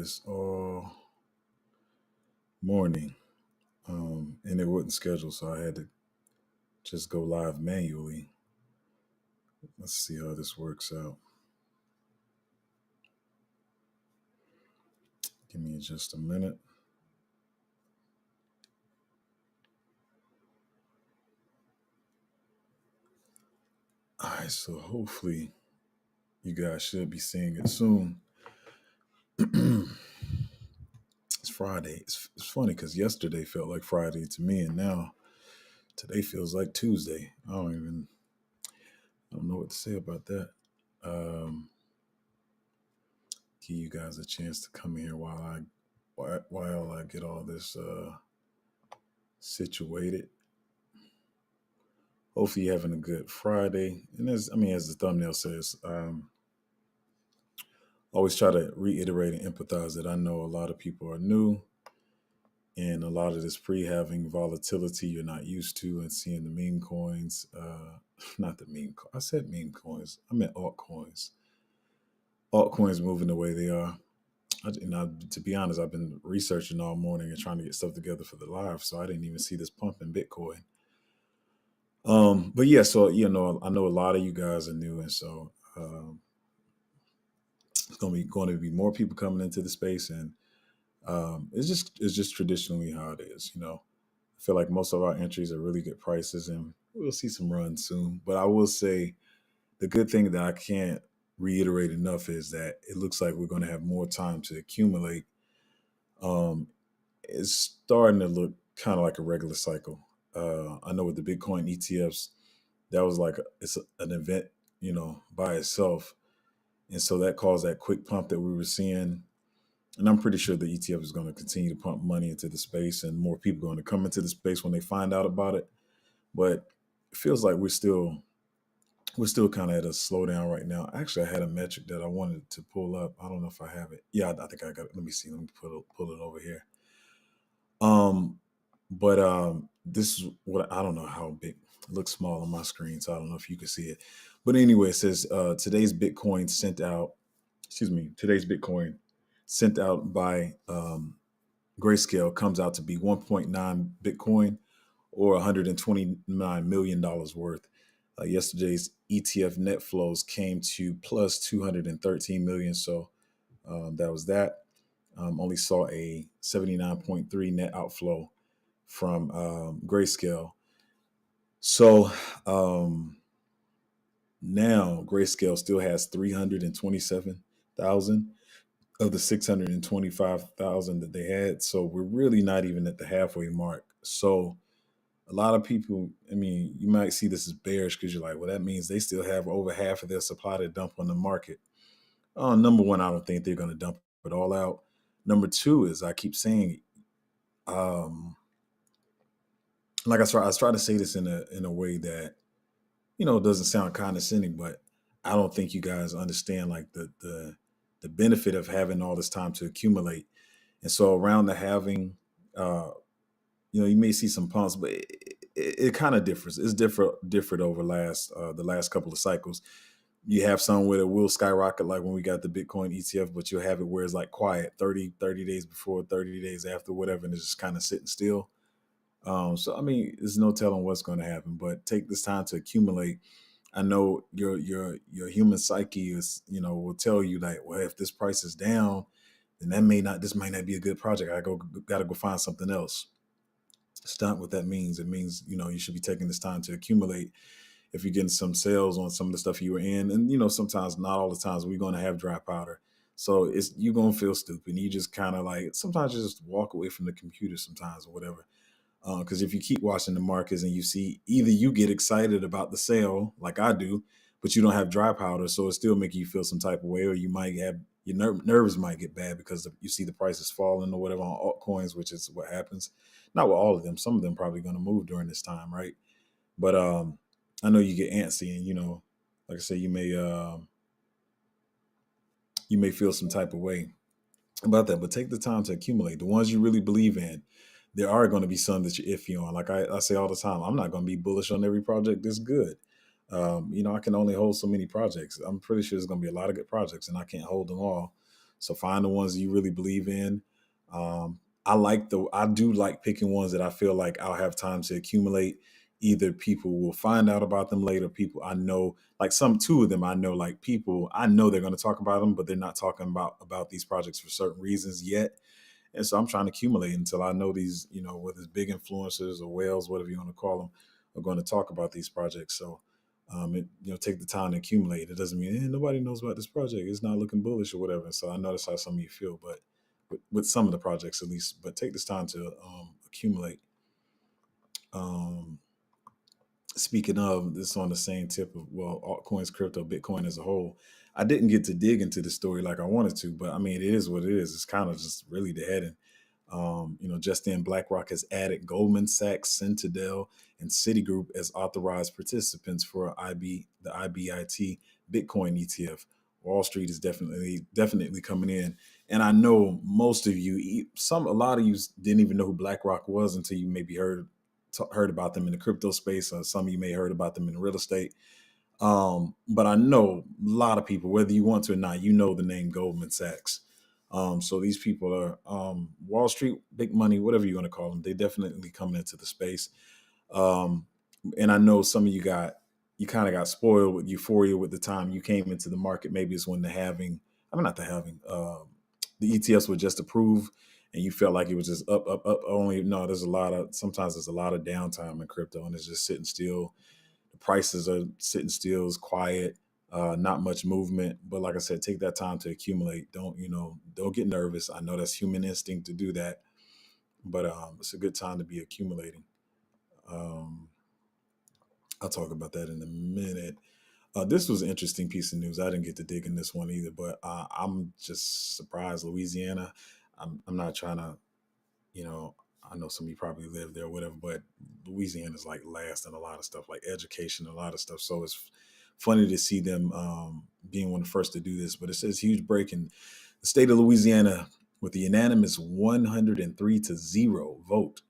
this all morning, and it wasn't scheduled, so I had to just go live manually. Let's see how this works out. Give me just a minute. All right, so hopefully you guys should be seeing it soon. It's Friday. It's funny because yesterday felt like Friday to me, and now today feels like Tuesday. I don't know what to say about that. Um, Give you guys a chance to come here while I get all this situated. Hopefully you're having a good Friday. And as the thumbnail says, always try to reiterate and empathize that I know a lot of people are new, and a lot of this pre-having volatility you're not used to, and seeing the meme coins, not the meme, I said meme coins, I meant altcoins. Altcoins moving the way they are. To be honest, I've been researching all morning and trying to get stuff together for the live, so I didn't even see this pump in Bitcoin. But yeah, so I know a lot of you guys are new, and so it's going to be more people coming into the space, and it's just traditionally how it is. I feel like most of our entries are really good prices, and we'll see some runs soon. But I will say the good thing that I can't reiterate enough is that it looks like we're going to have more time to accumulate. It's starting to look kind of like a regular cycle. I know with the Bitcoin ETFs, that was like an event, by itself, and so that caused that quick pump that we were seeing. And I'm pretty sure the ETF is going to continue to pump money into the space, and more people are going to come into the space when they find out about it. But it feels like we're still kind of at a slowdown right now. Actually, I had a metric that I wanted to pull up. I don't know if I have it. Yeah, I think I got it. Let me see. Let me pull it over here. But this is what I don't know how big. It looks small on my screen, so I don't know if you can see it. But anyway, it says today's Bitcoin sent out. Excuse me. Today's Bitcoin sent out by Grayscale comes out to be 1.9 Bitcoin, or $129 million worth. Yesterday's ETF net flows came to plus 213 million. So that was that. Only saw a 79.3 net outflow from Grayscale. So now Grayscale still has 327,000 of the 625,000 that they had. So we're really not even at the halfway mark. So a lot of people, you might see this as bearish because you're like, well, that means they still have over half of their supply to dump on the market. Number one, I don't think they're going to dump it all out. Number two is I keep saying, like I try to say this in a way that, doesn't sound condescending, but I don't think you guys understand like the benefit of having all this time to accumulate. And so around the halving, you may see some pumps, but it kind of differs. It's different over the last couple of cycles. You have some where it will skyrocket, like when we got the Bitcoin ETF, but you'll have it where it's like quiet 30 days before, 30 days after, whatever, and it's just kind of sitting still. So there's no telling what's going to happen, but take this time to accumulate. I know your human psyche is, will tell you like, well, if this price is down, then this might not be a good project. Gotta go find something else. It's not what that means. It means, you should be taking this time to accumulate. If you're getting some sales on some of the stuff you were in, and sometimes, not all the times, we're going to have dry powder. So you're going to feel stupid. You just kind of like, sometimes you just walk away from the computer sometimes or whatever. Because if you keep watching the markets and you see, either you get excited about the sale like I do, but you don't have dry powder, so it still make you feel some type of way, or you might have your nerves might get bad because you see the prices falling or whatever on altcoins, which is what happens. Not with all of them. Some of them probably going to move during this time, right? But I know you get antsy, and like I said, you may feel some type of way about that. But take the time to accumulate the ones you really believe in. There are going to be some that you're iffy on. Like I say all the time, I'm not going to be bullish on every project that's good. I can only hold so many projects. I'm pretty sure there's going to be a lot of good projects, and I can't hold them all. So find the ones you really believe in. I do like picking ones that I feel like I'll have time to accumulate. Either people will find out about them later. People I know, like two of them, I know, like people I know they're going to talk about them, but they're not talking about these projects for certain reasons yet. And so I'm trying to accumulate until I know these, whether it's big influencers or whales, whatever you want to call them, are going to talk about these projects. So, take the time to accumulate. It doesn't mean nobody knows about this project. It's not looking bullish or whatever. So I know that's how some of you feel, but with some of the projects at least. But take this time to accumulate. Um, Speaking of this, on the same tip of altcoins, crypto, Bitcoin as a whole, I didn't get to dig into the story like I wanted to, but I mean, it is what it is. It's kind of just really the heading. Just then, BlackRock has added Goldman Sachs, Citadel, and Citigroup as authorized participants for the IBIT Bitcoin ETF. Wall Street is definitely coming in, and I know most of you, a lot of you didn't even know who BlackRock was until you maybe heard about them in the crypto space, or some of you may have heard about them in real estate. But I know a lot of people, whether you want to or not, you know the name Goldman Sachs. So these people are Wall Street, big money, whatever you want to call them. They definitely coming into the space. And I know some of you kind of got spoiled with euphoria with the time you came into the market. Maybe it's when the ETFs were just approved and you felt like it was just up, up, up only. No, sometimes there's a lot of downtime in crypto and it's just sitting still. The prices are sitting still, it's quiet, not much movement. But like I said, take that time to accumulate. Don't get nervous. I know that's human instinct to do that, but it's a good time to be accumulating. I'll talk about that in a minute. This was an interesting piece of news. I didn't get to dig in this one either, but I'm just surprised. Louisiana. I'm not trying to, I know some of you probably live there or whatever, but Louisiana is like last in a lot of stuff, like education, a lot of stuff. So it's funny to see them being one of the first to do this. But it says huge break in the state of Louisiana with a unanimous 103-0 vote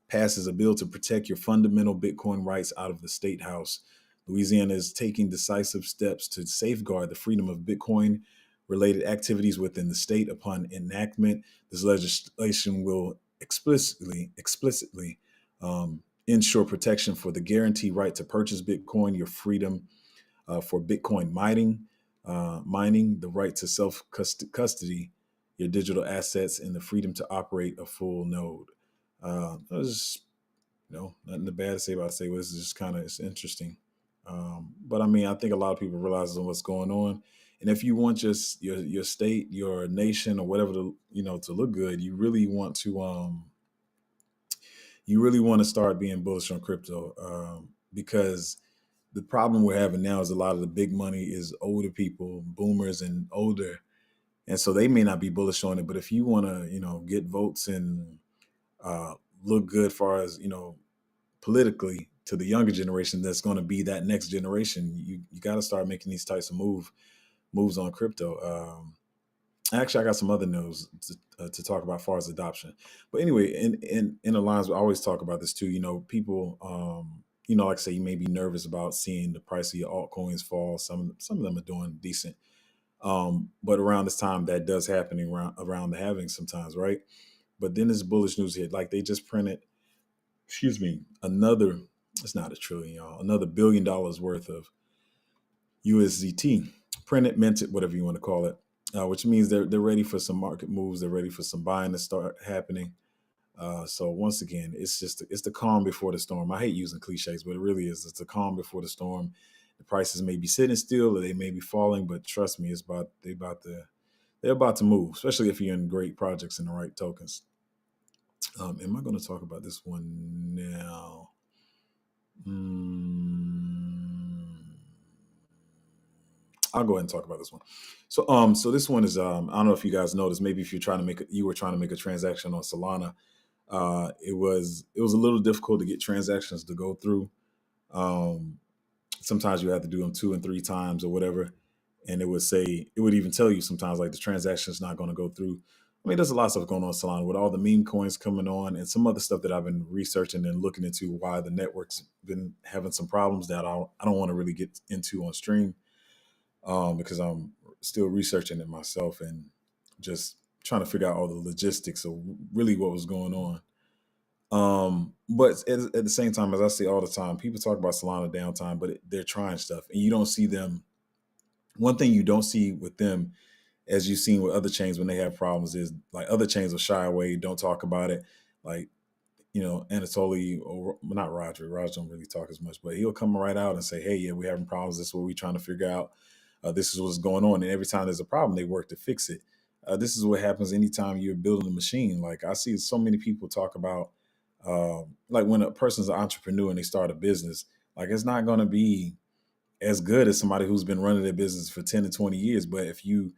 passes a bill to protect your fundamental Bitcoin rights out of the state house. Louisiana is taking decisive steps to safeguard the freedom of Bitcoin related activities within the state. Upon enactment, this legislation will explicitly ensure protection for the guaranteed right to purchase Bitcoin, your freedom for Bitcoin mining, the right to self-custody your digital assets, and the freedom to operate a full node. There's nothing bad to say about it. Say, well, this is just it's interesting. But I mean, I think a lot of people realize what's going on. And if you want just your state, your nation, or whatever to look good, you really want to start being bullish on crypto, because the problem we're having now is a lot of the big money is older people, boomers and older, and so they may not be bullish on it. But if you want to get votes and look good, far as politically, to the younger generation that's going to be that next generation, you got to start making these types of moves on crypto. Actually, I got some other news to talk about as far as adoption. But anyway, in the lines, we always talk about this too. People, like I say, you may be nervous about seeing the price of your altcoins fall. Some of them are doing decent. But around this time, that does happen around the halving sometimes, right? But then this bullish news hit, like they just printed, another, it's not a trillion, y'all, another $1 billion worth of USDT, printed, minted, whatever you want to call it, which means they're ready for some market moves. They're ready for some buying to start happening. So once again, it's the calm before the storm. I hate using cliches, but it really is. It's the calm before the storm. The prices may be sitting still or they may be falling, but trust me, they're about to move, especially if you're in great projects and the right tokens. Am I going to talk about this one now? I'll go ahead and talk about this one. So this one is, I don't know if you guys noticed, maybe if you were trying to make a transaction on Solana, it was a little difficult to get transactions to go through. Sometimes you have to do them 2 and 3 times or whatever. And it would even tell you sometimes like the transaction is not going to go through. I mean, there's a lot of stuff going on in Solana with all the meme coins coming on and some other stuff that I've been researching and looking into why the network's been having some problems that I don't want to really get into on stream, because I'm still researching it myself. And just trying to figure out all the logistics of really what was going on. But at the same time, as I say all the time, people talk about Solana downtime, but they're trying stuff, and you don't see them. One thing you don't see with them, as you've seen with other chains when they have problems, is like other chains will shy away, don't talk about it. Like, Anatoly, or not Roger. Roger don't really talk as much, but he'll come right out and say, "Hey, yeah, we're having problems. This is what we're trying to figure out. This is what's going on." And every time there's a problem, they work to fix it. This is what happens anytime you're building a machine. Like, I see so many people talk about, like, when a person's an entrepreneur and they start a business, like, it's not going to be as good as somebody who's been running their business for 10 to 20 years. But if you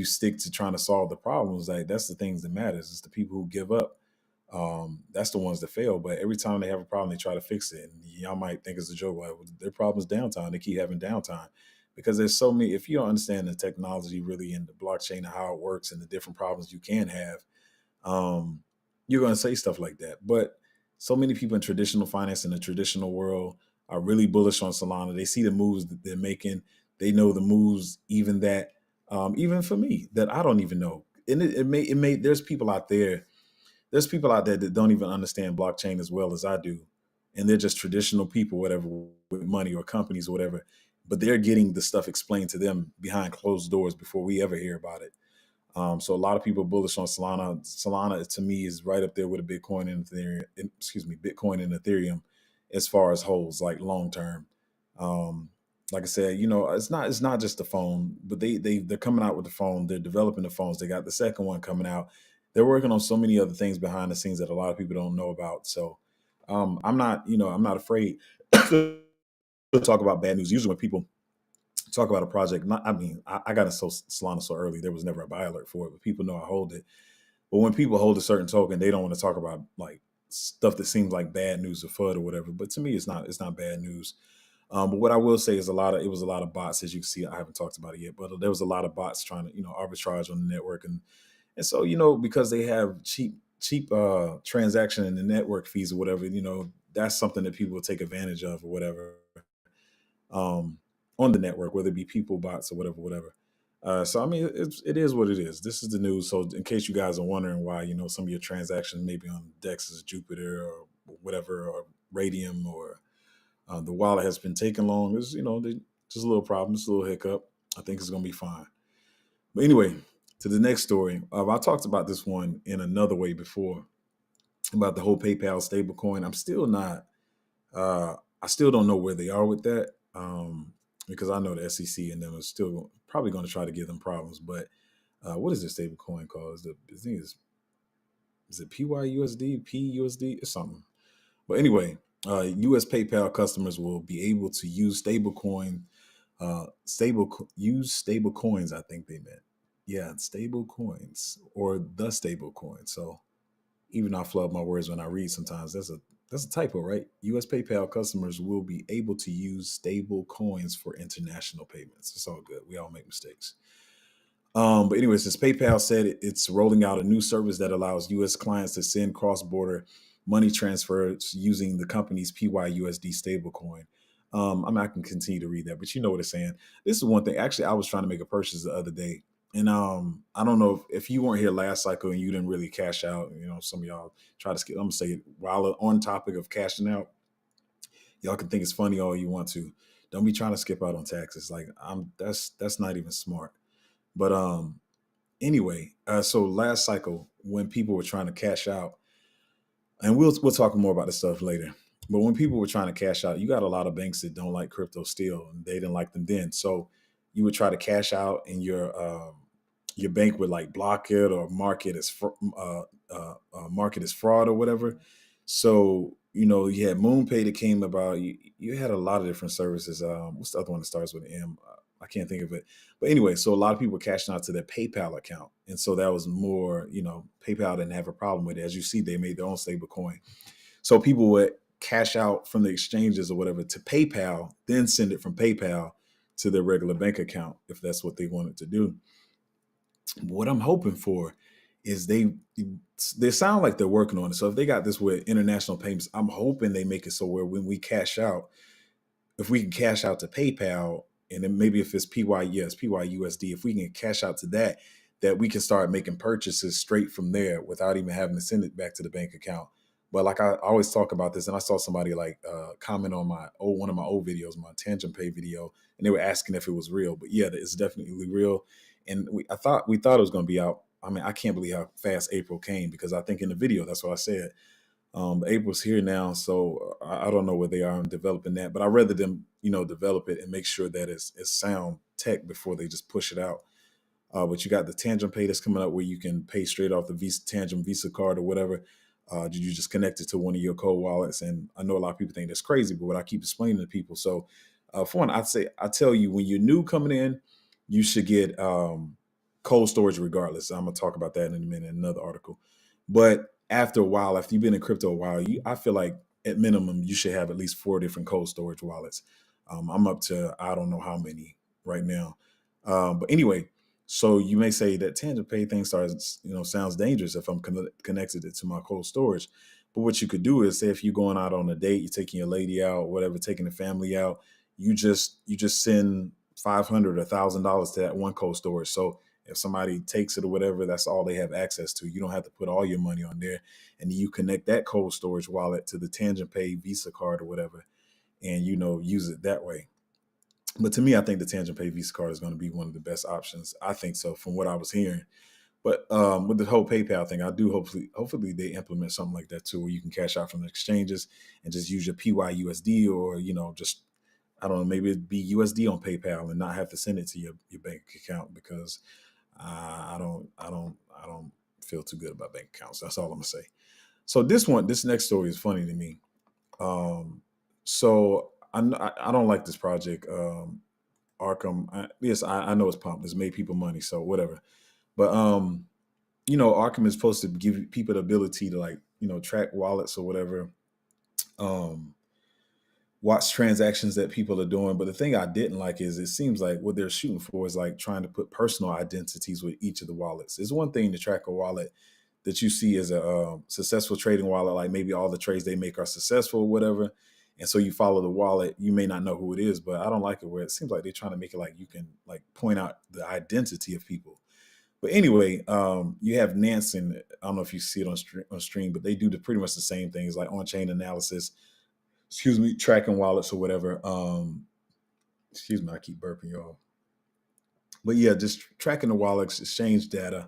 stick to trying to solve the problems, like, that's the things that matters. It's the people who give up. That's the ones that fail. But every time they have a problem, they try to fix it. And y'all might think it's a joke, like, well, their problem is downtime. They keep having downtime because there's so many. If you don't understand the technology really in the blockchain and how it works and the different problems you can have, um, you're going to say stuff like that. But so many people in traditional finance in the traditional world are really bullish on Solana. They see the moves that they're making. They know the moves, even for me, that I don't even know. And it may there's people out there that don't even understand blockchain as well as I do. And they're just traditional people, whatever, with money or companies or whatever. But they're getting the stuff explained to them behind closed doors before we ever hear about it. So a lot of people are bullish on Solana. Solana, to me, is right up there with a Bitcoin and Ethereum. Bitcoin and Ethereum, as far as holds, like, long term. Um, like I said, it's not just the phone, but they're coming out with the phone. They're developing the phones. They got the second one coming out. They're working on so many other things behind the scenes that a lot of people don't know about. So, I'm not afraid to talk about bad news. Usually when people talk about a project, I got into Solana so early, there was never a buy alert for it, but people know I hold it. But when people hold a certain token, they don't want to talk about, like, stuff that seems like bad news or FUD or whatever. But to me, it's not bad news. But what I will say is it was a lot of bots, as you can see. I haven't talked about it yet, but there was a lot of bots trying to, arbitrage on the network. And so, because they have cheap transaction and the network fees or whatever, that's something that people will take advantage of or whatever, um, on the network, whether it be people, bots, or whatever. So, I mean, it is what it is. This is the news. So in case you guys are wondering why, some of your transactions maybe on Dex is Jupiter or whatever, or Radium, or the wallet has been taking long, is, just a little problem, just a little hiccup. I think it's going to be fine. But anyway, to the next story. I talked about this one in another way before, about the whole PayPal stablecoin. I still don't know where they are with that, because I know the SEC and them are still probably going to try to give them problems. But what is this stablecoin called? The thing is it PYUSD, PUSD, or something? But anyway, U.S. PayPal customers will be able to use use stable coins. I think they meant, yeah, stable coins, or the stable coin. So even I flub my words when I read sometimes. That's a typo, right? U.S. PayPal customers will be able to use stable coins for international payments. It's all good. We all make mistakes. But anyways, since PayPal said it's rolling out a new service that allows U.S. clients to send cross-border money transfers using the company's PYUSD stablecoin. I can continue to read that, but you know what it's saying. This is one thing. Actually, I was trying to make a purchase the other day, and I don't know if you weren't here last cycle and you didn't really cash out. Some of y'all try to skip. I'm gonna say it while on topic of cashing out. Y'all can think it's funny all you want to. Don't be trying to skip out on taxes. Like, that's not even smart. But anyway, so last cycle when people were trying to cash out, and we'll talk more about this stuff later. But when people were trying to cash out, you got a lot of banks that don't like crypto still, and they didn't like them then. So you would try to cash out, and your bank would, like, block it or mark it as fraud or whatever. So you had MoonPay that came about. You had a lot of different services. What's the other one that starts with an M? I can't think of it. But anyway, so a lot of people were cashing out to their PayPal account, and so that was more. PayPal didn't have a problem with it. As you see, they made their own stable coin. So people would cash out from the exchanges or whatever to PayPal, then send it from PayPal to their regular bank account if that's what they wanted to do. What I'm hoping for is they sound like they're working on it. So if they got this with international payments, I'm hoping they make it so where when we cash out, if we can cash out to PayPal, and then maybe if it's PYUSD, if we can cash out to that, that we can start making purchases straight from there without even having to send it back to the bank account. But like I always talk about this, and I saw somebody like comment on one of my old videos, my Tangent Pay video, and they were asking if it was real. But yeah, it's definitely real. And we thought it was going to be out. I mean, I can't believe how fast April came, because I think in the video that's what I said. April's here now, so I don't know where they are in developing that. But I'd rather them, develop it and make sure that it's sound tech before they just push it out. But you got the Tangent Pay that's coming up, where you can pay straight off the Tangent Visa card or whatever. You just connect it to one of your cold wallets. And I know a lot of people think that's crazy, but what I keep explaining to people. So for one, I tell you, when you're new coming in, you should get cold storage regardless. I'm gonna talk about that in a minute in another article. But after a while, after you've been in crypto a while, I feel like at minimum you should have at least 4 different cold storage wallets. I'm up to I don't know how many right now. But anyway, so you may say that Tangent Pay thing sounds dangerous if I'm connected it to my cold storage. But what you could do is, say if you're going out on a date, you're taking your lady out, whatever, taking the family out, you just send $500 or $1,000 to that one cold storage. So if somebody takes it or whatever, that's all they have access to. You don't have to put all your money on there. And then you connect that cold storage wallet to the Tangent Pay Visa card or whatever, and use it that way. But to me, I think the Tangent Pay Visa card is going to be one of the best options. I think so, from what I was hearing. But with the whole PayPal thing, I do hopefully they implement something like that too, where you can cash out from the exchanges and just use your PYUSD, or just, I don't know, maybe it'd be USD on PayPal and not have to send it to your bank account, because I don't feel too good about bank accounts. That's all I'm gonna say. So this next story is funny to me. So I don't like this project. Arkham. Yes, I know it's pumped. It's made people money, so whatever. But Arkham is supposed to give people the ability to, like, track wallets or whatever. Watch transactions that people are doing. But the thing I didn't like is, it seems like what they're shooting for is like trying to put personal identities with each of the wallets. It's one thing to track a wallet that you see as a successful trading wallet, like maybe all the trades they make are successful or whatever. And so you follow the wallet, you may not know who it is, but I don't like it where it seems like they're trying to make it like you can, like, point out the identity of people. But anyway, you have Nansen. I don't know if you see it on stream, but they do pretty much the same things, like on-chain analysis, tracking wallets or whatever. Excuse me, I keep burping, y'all. But yeah, just tracking the wallets, exchange data,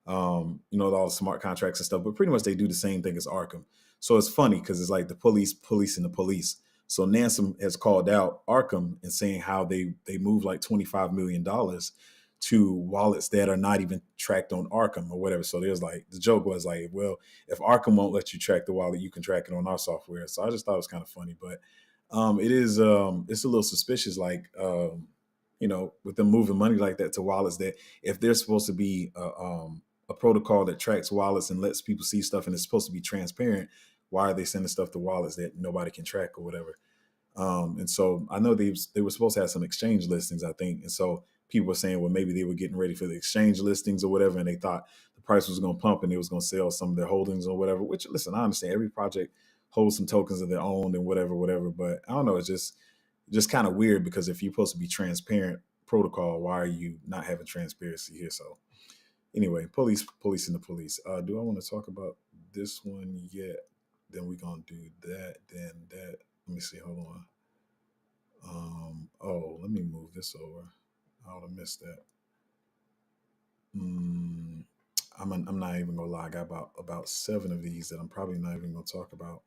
all the smart contracts and stuff. But pretty much they do the same thing as Arkham. So it's funny because it's like the police policing the police. So Nansen has called out Arkham and saying how they move like $25 million to wallets that are not even tracked on Arkham or whatever. So there's, like, the joke was like, well, if Arkham won't let you track the wallet, you can track it on our software. So I just thought it was kind of funny, but it's a little suspicious, like, with them moving money like that to wallets, that if they're supposed to be a protocol that tracks wallets and lets people see stuff, and it's supposed to be transparent, why are they sending stuff to wallets that nobody can track or whatever? And so I know they were supposed to have some exchange listings, I think. And so people were saying, well, maybe they were getting ready for the exchange listings or whatever, and they thought the price was going to pump and they was going to sell some of their holdings or whatever, which, listen, I understand every project holds some tokens of their own and whatever. But I don't know, it's just kind of weird, because if you're supposed to be transparent protocol, why are you not having transparency here? So anyway, policing the police. Do I want to talk about this one yet? Then we're going to do that, then that. Let me see. Hold on. Let me move this over. I would have missed that. I'm not even gonna lie. I got about 7 of these that I'm probably not even gonna talk about.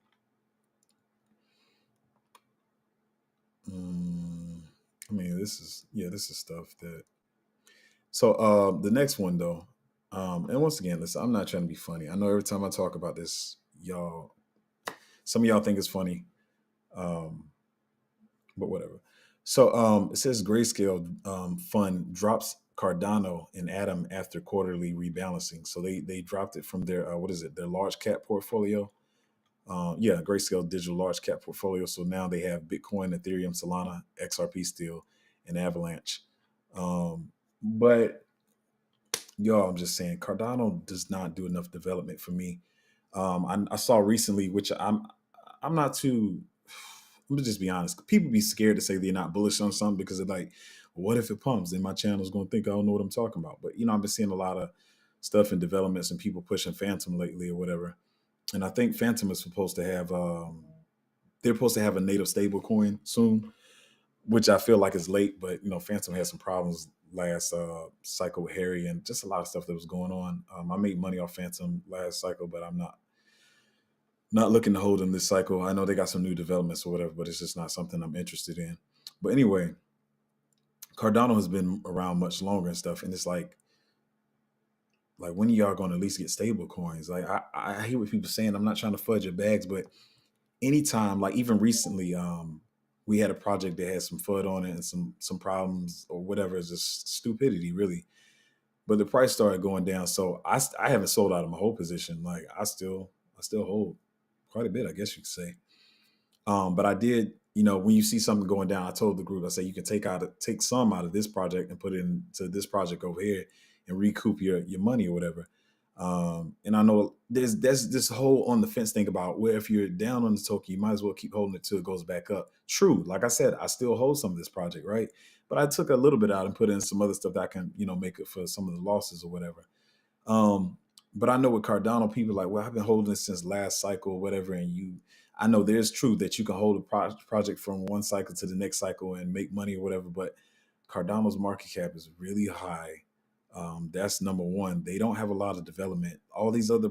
I mean, this is stuff that. So the next one though, and once again, listen, I'm not trying to be funny. I know every time I talk about this, some of y'all think it's funny. But whatever. So it says Grayscale fund drops Cardano and Atom after quarterly rebalancing. So they dropped it from their their large cap portfolio. Grayscale digital large cap portfolio. So now they have Bitcoin, Ethereum, Solana, XRP still, and Avalanche. But y'all, I'm just saying, Cardano does not do enough development for me. I saw recently, which I'm not too. Let me just be honest. People be scared to say they're not bullish on something because they're like, What if it pumps? Then my channel's going to think I don't know what I'm talking about. But I've been seeing a lot of stuff in developments and people pushing Phantom lately or whatever. And I think Phantom is supposed to have they're supposed to have a native stable coin soon, which I feel like is late. But Phantom had some problems last cycle with Harry and just a lot of stuff that was going on. I made money off Phantom last cycle, but I'm not looking to hold them this cycle. I know they got some new developments or whatever, but it's just not something I'm interested in. But anyway, Cardano has been around much longer and stuff, and it's like when are y'all going to at least get stable coins? Like I hear what people saying. I'm not trying to fudge your bags, but anytime, like even recently, we had a project that had some FUD on it and some problems or whatever. It's just stupidity, really. But the price started going down, so I haven't sold out of my whole position. Like I still hold quite a bit, I guess you could say. But I did, when you see something going down, I told the group, I say you can take some out of this project and put it into this project over here and recoup your money or whatever. And I know there's this whole on the fence thing about where if you're down on the token, you might as well keep holding it till it goes back up. True, like I said, I still hold some of this project, right? But I took a little bit out and put in some other stuff that I can, make it for some of the losses or whatever. But I know with Cardano, people are like, well, I've been holding it since last cycle or whatever. And I know there's truth that you can hold a project from one cycle to the next cycle and make money or whatever. But Cardano's market cap is really high. That's number one. They don't have a lot of development. All these other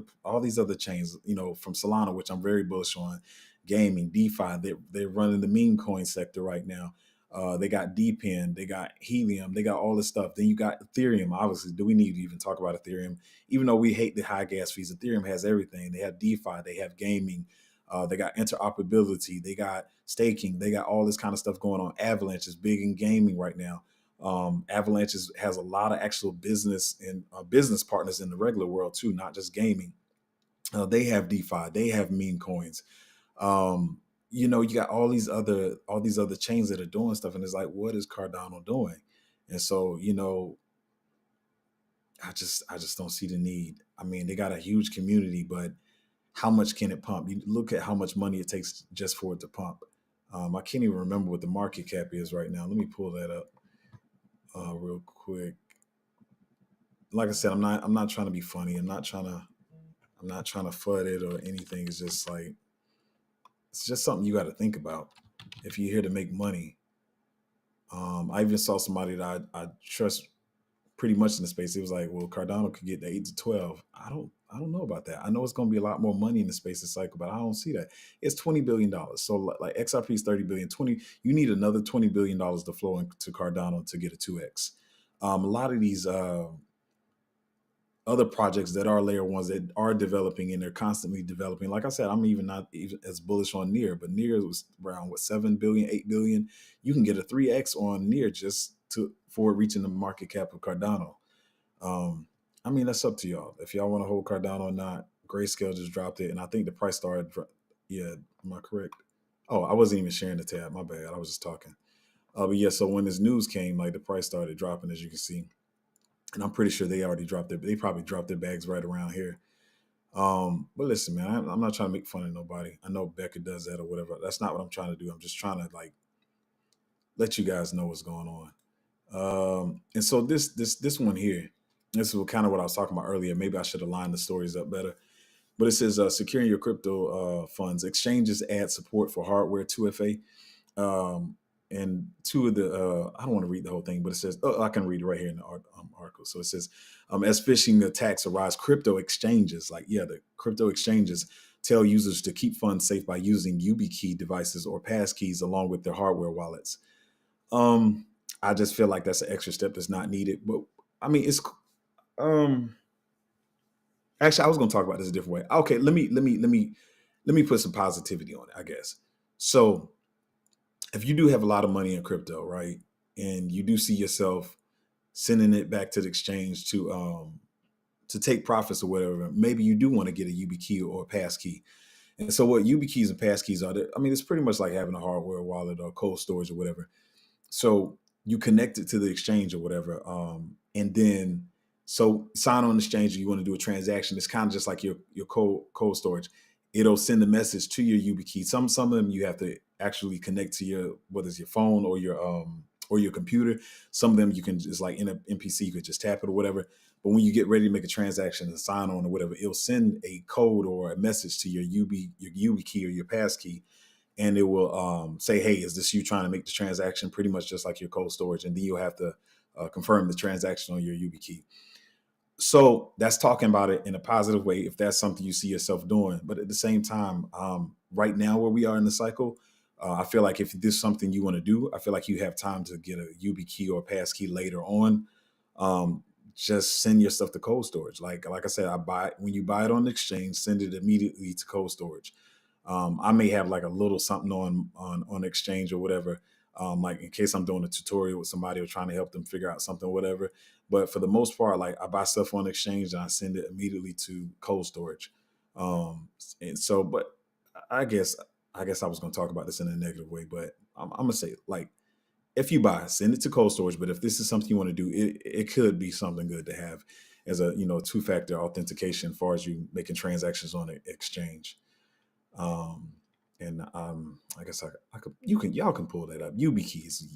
chains, from Solana, which I'm very bullish on, gaming, DeFi, they're running the meme coin sector right now. They got DPIN, they got Helium, they got all this stuff. Then you got Ethereum. Obviously, do we need to even talk about Ethereum? Even though we hate the high gas fees, Ethereum has everything. They have DeFi, they have gaming, they got interoperability, they got staking, they got all this kind of stuff going on. Avalanche is big in gaming right now. Avalanche has a lot of actual business and business partners in the regular world too, not just gaming. They have DeFi, they have meme coins. You got all these other chains that are doing stuff, and it's like, what is Cardano doing? And so, I just don't see the need. I mean, they got a huge community, but how much can it pump? You look at how much money it takes just for it to pump. I can't even remember what the market cap is right now. Let me pull that up real quick. Like I said, I'm not trying to be funny. I'm not trying to FUD it or anything. It's just like, it's just something you got to think about if you're here to make money. I even saw somebody that I trust pretty much in the space. It was like, well, Cardano could get to 8 to 12. I don't know about that. I know it's going to be a lot more money in the space this cycle, but I don't see that. It's $20 billion. So like XRP is 30 billion, 20, you need another $20 billion to flow into Cardano to get a 2X. A lot of these other projects that are layer ones that are developing and they're constantly developing. Like I said, I'm even not even as bullish on Near, but Near was around 7 billion, 8 billion. You can get a 3X on Near just for reaching the market cap of Cardano. I mean, that's up to y'all. If y'all want to hold Cardano or not. Grayscale just dropped it, and I think the price started. Yeah, am I correct? Oh, I wasn't even sharing the tab. My bad. I was just talking. But yeah, so when this news came, like the price started dropping, as you can see. And I'm pretty sure they already dropped they probably dropped their bags right around here. But listen, man, I'm not trying to make fun of nobody. I know Becca does that or whatever. That's not what I'm trying to do. I'm just trying to like let you guys know what's going on. And so this one here, this is kind of what I was talking about earlier. Maybe I should align the stories up better. But it says securing your crypto funds. Exchanges add support for hardware 2FA. And two of the, I don't want to read the whole thing, but it says, I can read it right here in the article. So it says, as phishing attacks arise, crypto exchanges, the crypto exchanges tell users to keep funds safe by using YubiKey devices or passkeys along with their hardware wallets. I just feel like that's an extra step that's not needed. But I mean, it's, actually, I was going to talk about this a different way. Okay, let me put some positivity on it, I guess. So if you do have a lot of money in crypto, right, and you do see yourself sending it back to the exchange to take profits or whatever, maybe you do want to get a YubiKey or a passkey. And so what YubiKeys and passkeys are, I mean, it's pretty much like having a hardware wallet or cold storage or whatever. So you connect it to the exchange or whatever, and then so sign on the exchange and you want to do a transaction. It's kind of just like your cold storage. It'll send a message to your YubiKey. Some of them you have to actually connect to your, whether it's your phone or your or your computer. Some of them you can just like in an NPC, you could just tap it or whatever. But when you get ready to make a transaction and sign on or whatever, it'll send a code or a message to your UB key or your pass key, and it will say, "Hey, is this you trying to make the transaction?" Pretty much just like your cold storage, and then you'll have to confirm the transaction on your UB key. So that's talking about it in a positive way if that's something you see yourself doing. But at the same time, right now where we are in the cycle, I feel like if this is something you want to do, I feel like you have time to get a UB key or a pass key later on. Um, just send your stuff to cold storage. Like I said, I buy it when you buy it on the exchange, send it immediately to cold storage. I may have like a little something on exchange or whatever, like in case I'm doing a tutorial with somebody or trying to help them figure out something or whatever. But for the most part, like I buy stuff on exchange and I send it immediately to cold storage. And so, but I guess I guess I was going to talk about this in a negative way, but I'm gonna say like if you buy, send it to cold storage. But if this is something you want to do, it could be something good to have as a two-factor authentication as far as you making transactions on an exchange. Um, and I guess I could y'all can pull that up. YubiKey is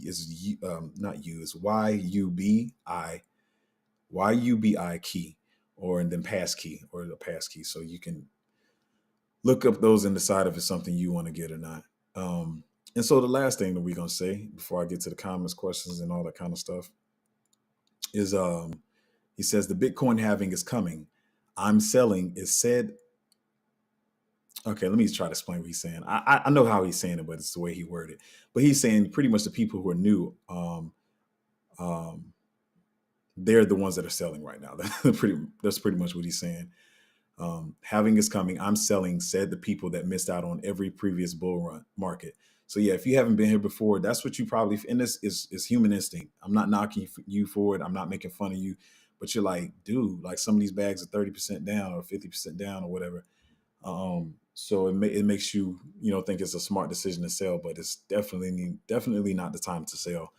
not U, it's YUBI key, or and then pass key or the pass key. So you can look up those and decide if it's something you want to get or not. And so the last thing that we're gonna say before I get to the comments, questions, and all that kind of stuff is he says the Bitcoin halving is coming. I'm selling is said. Okay, let me try to explain what he's saying. I know how he's saying it, but it's the way he worded it. But he's saying pretty much the people who are new, um, they're the ones that are selling right now. That's pretty much what he's saying. Having is coming. I'm selling, said the people that missed out on every previous bull run market. So yeah, if you haven't been here before, that's what you probably. And this is human instinct. I'm not knocking you for it. I'm not making fun of you, but you're like, dude, like some of these bags are 30% down or 50% down or whatever. So it makes you think it's a smart decision to sell, but it's definitely not the time to sell.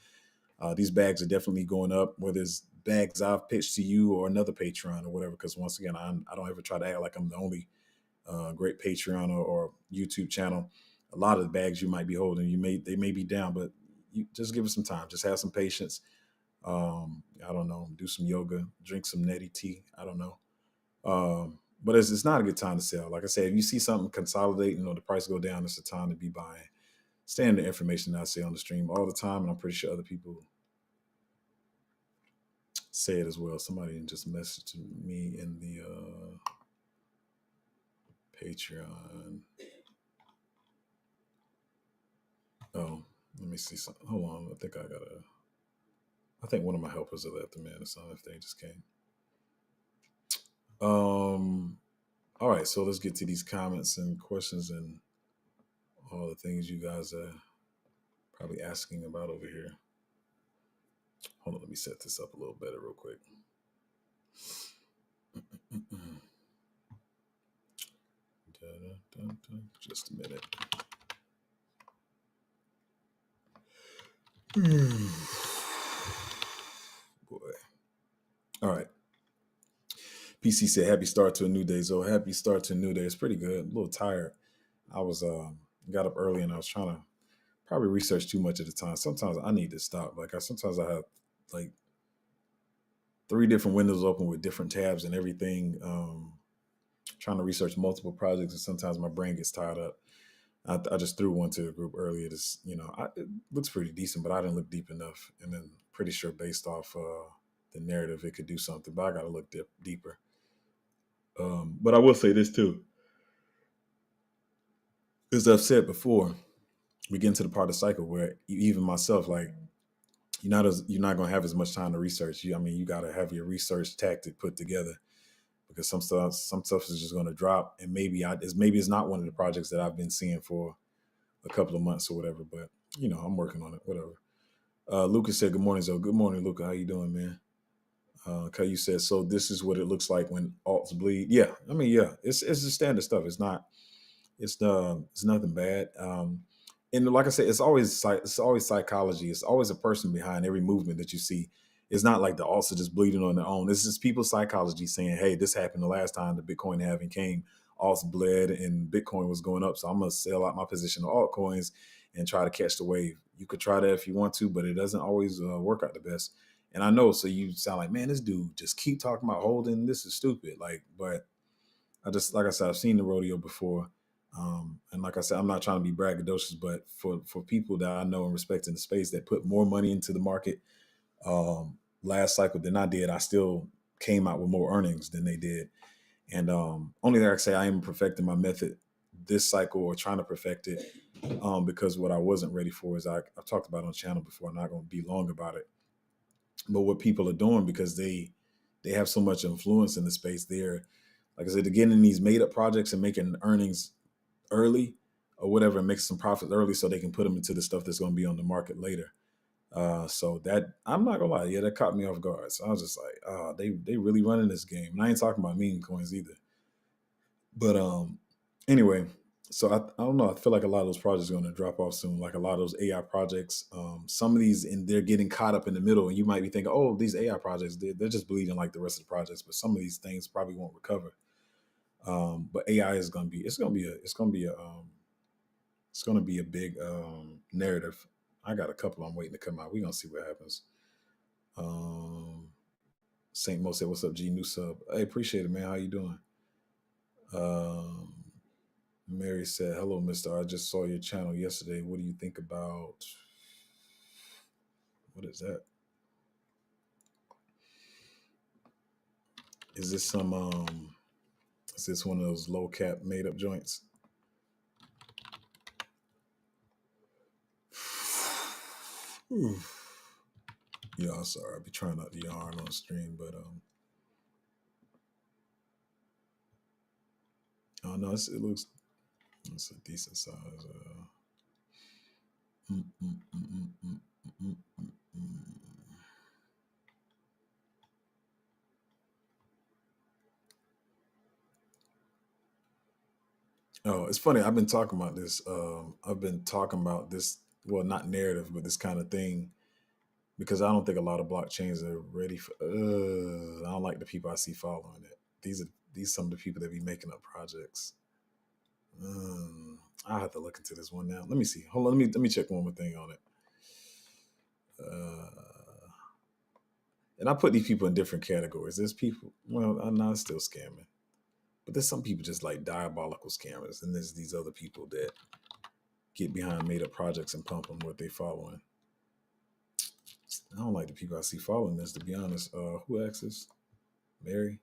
These bags are definitely going up, whether it's bags I've pitched to you or another Patreon or whatever. Because once again, I don't ever try to act like I'm the only great Patreon or YouTube channel. A lot of the bags you might be holding, they may be down, but you just give it some time. Just have some patience. I don't know, do some yoga, drink some neti tea. I don't know. But it's not a good time to sell. Like I said, if you see something consolidate, the price go down, it's the time to be buying. Stand the information that I say on the stream all the time, and I'm pretty sure other people say it as well. Somebody just messaged me in the Patreon. Oh, let me see something. Hold on. I think one of my helpers are left the man or something if they just came. All right, so let's get to these comments and questions and all the things you guys are probably asking about over here. Hold on, let me set this up a little better real quick. Just a minute. Boy. All right. PC said, happy start to a new day. So happy start to a new day. It's pretty good. A little tired. I was got up early and I was trying to probably research too much at the time. Sometimes I need to stop. Sometimes I have like 3 different windows open with different tabs and everything. Trying to research multiple projects, and sometimes my brain gets tied up. I just threw one to the group earlier. It looks pretty decent, but I didn't look deep enough. And then pretty sure based off the narrative, it could do something, but I got to look deeper. But I will say this too. As I've said before, we get into the part of the cycle where even myself, like, you're not going to have as much time to research. You got to have your research tactic put together, because some stuff is just going to drop, and maybe it's not one of the projects that I've been seeing for a couple of months or whatever. But I'm working on it. Whatever. Lucas said, "Good morning, Zoe." Good morning, Luca. How you doing, man? You said, so this is what it looks like when alts bleed. Yeah, it's the standard stuff. It's nothing bad. And like I said, it's always psychology. It's always a person behind every movement that you see. It's not like the alts are just bleeding on their own. It's just people's psychology saying, hey, this happened the last time the Bitcoin halving came. alts bled and Bitcoin was going up. So I'm going to sell out my position of altcoins and try to catch the wave. You could try that if you want to, but it doesn't always work out the best. And I know, so you sound like, man, this dude just keep talking about holding. This is stupid. Like, but like I said, I've seen the rodeo before. And like I said, I'm not trying to be braggadocious, but for people that I know and respect in the space that put more money into the market last cycle than I did, I still came out with more earnings than they did. And only thing I can say, I am perfecting my method this cycle, or trying to perfect it, because what I wasn't ready for is I've talked about on the channel before. I'm not going to be long about it, but what people are doing, because they have so much influence in the space, they're, like I said, they're getting in these made up projects and making earnings early or whatever, and making some profits early so they can put them into the stuff that's going to be on the market later. So that, I'm not gonna lie, yeah, that caught me off guard. So I was just like, they really running this game. And I ain't talking about meme coins either. But anyway, so I don't know. I feel like a lot of those projects are going to drop off soon. Like a lot of those AI projects, some of these, and they're getting caught up in the middle. And you might be thinking, oh, these AI projects, they're just bleeding like the rest of the projects. But some of these things probably won't recover. But AI is going to be, it's going to be a big narrative. I got a couple I'm waiting to come out. We're gonna see what happens. Saint Mo said, "What's up, G? New sub. Hey, appreciate it, man. How you doing?" Um, Mary said, "Hello, Mister. I just saw your channel yesterday. What do you think about? What is that? Is this some Is this one of those low cap made up joints?" Yeah, I'm sorry. I'll be trying not to yarn on stream, but oh no, it looks, it's a decent size. Mm, mm, mm, mm, mm, mm, mm, mm. Oh, it's funny. I've been talking about this. Well, not narrative, but this kind of thing, because I don't think a lot of blockchains are ready for. I don't like the people I see following it. These some of the people that be making up projects. I have to look into this one now. Let me see. Hold on. Let me check one more thing on it. And I put these people in different categories. There's people. Well, I'm not still scamming, but there's some people just like diabolical scammers, and there's these other people that get behind made up projects and pump them what they following. I don't like the people I see following this, to be honest. Who asked this? Mary?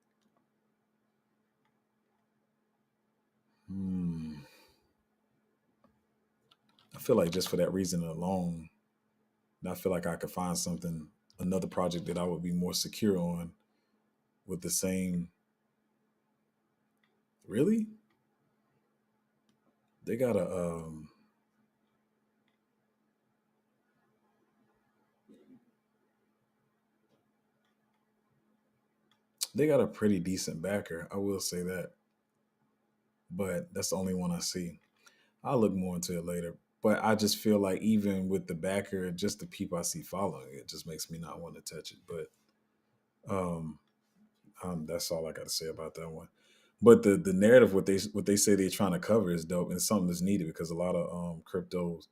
I feel like just for that reason alone, I feel like I could find another project that I would be more secure on with the same. Really? They got a pretty decent backer. I will say that, but that's the only one I see. I'll look more into it later. But I just feel like even with the backer, just the people I see following it just makes me not want to touch it. But that's all I got to say about that one. But the narrative, what they say they're trying to cover, is dope, and it's something that's needed, because a lot of cryptos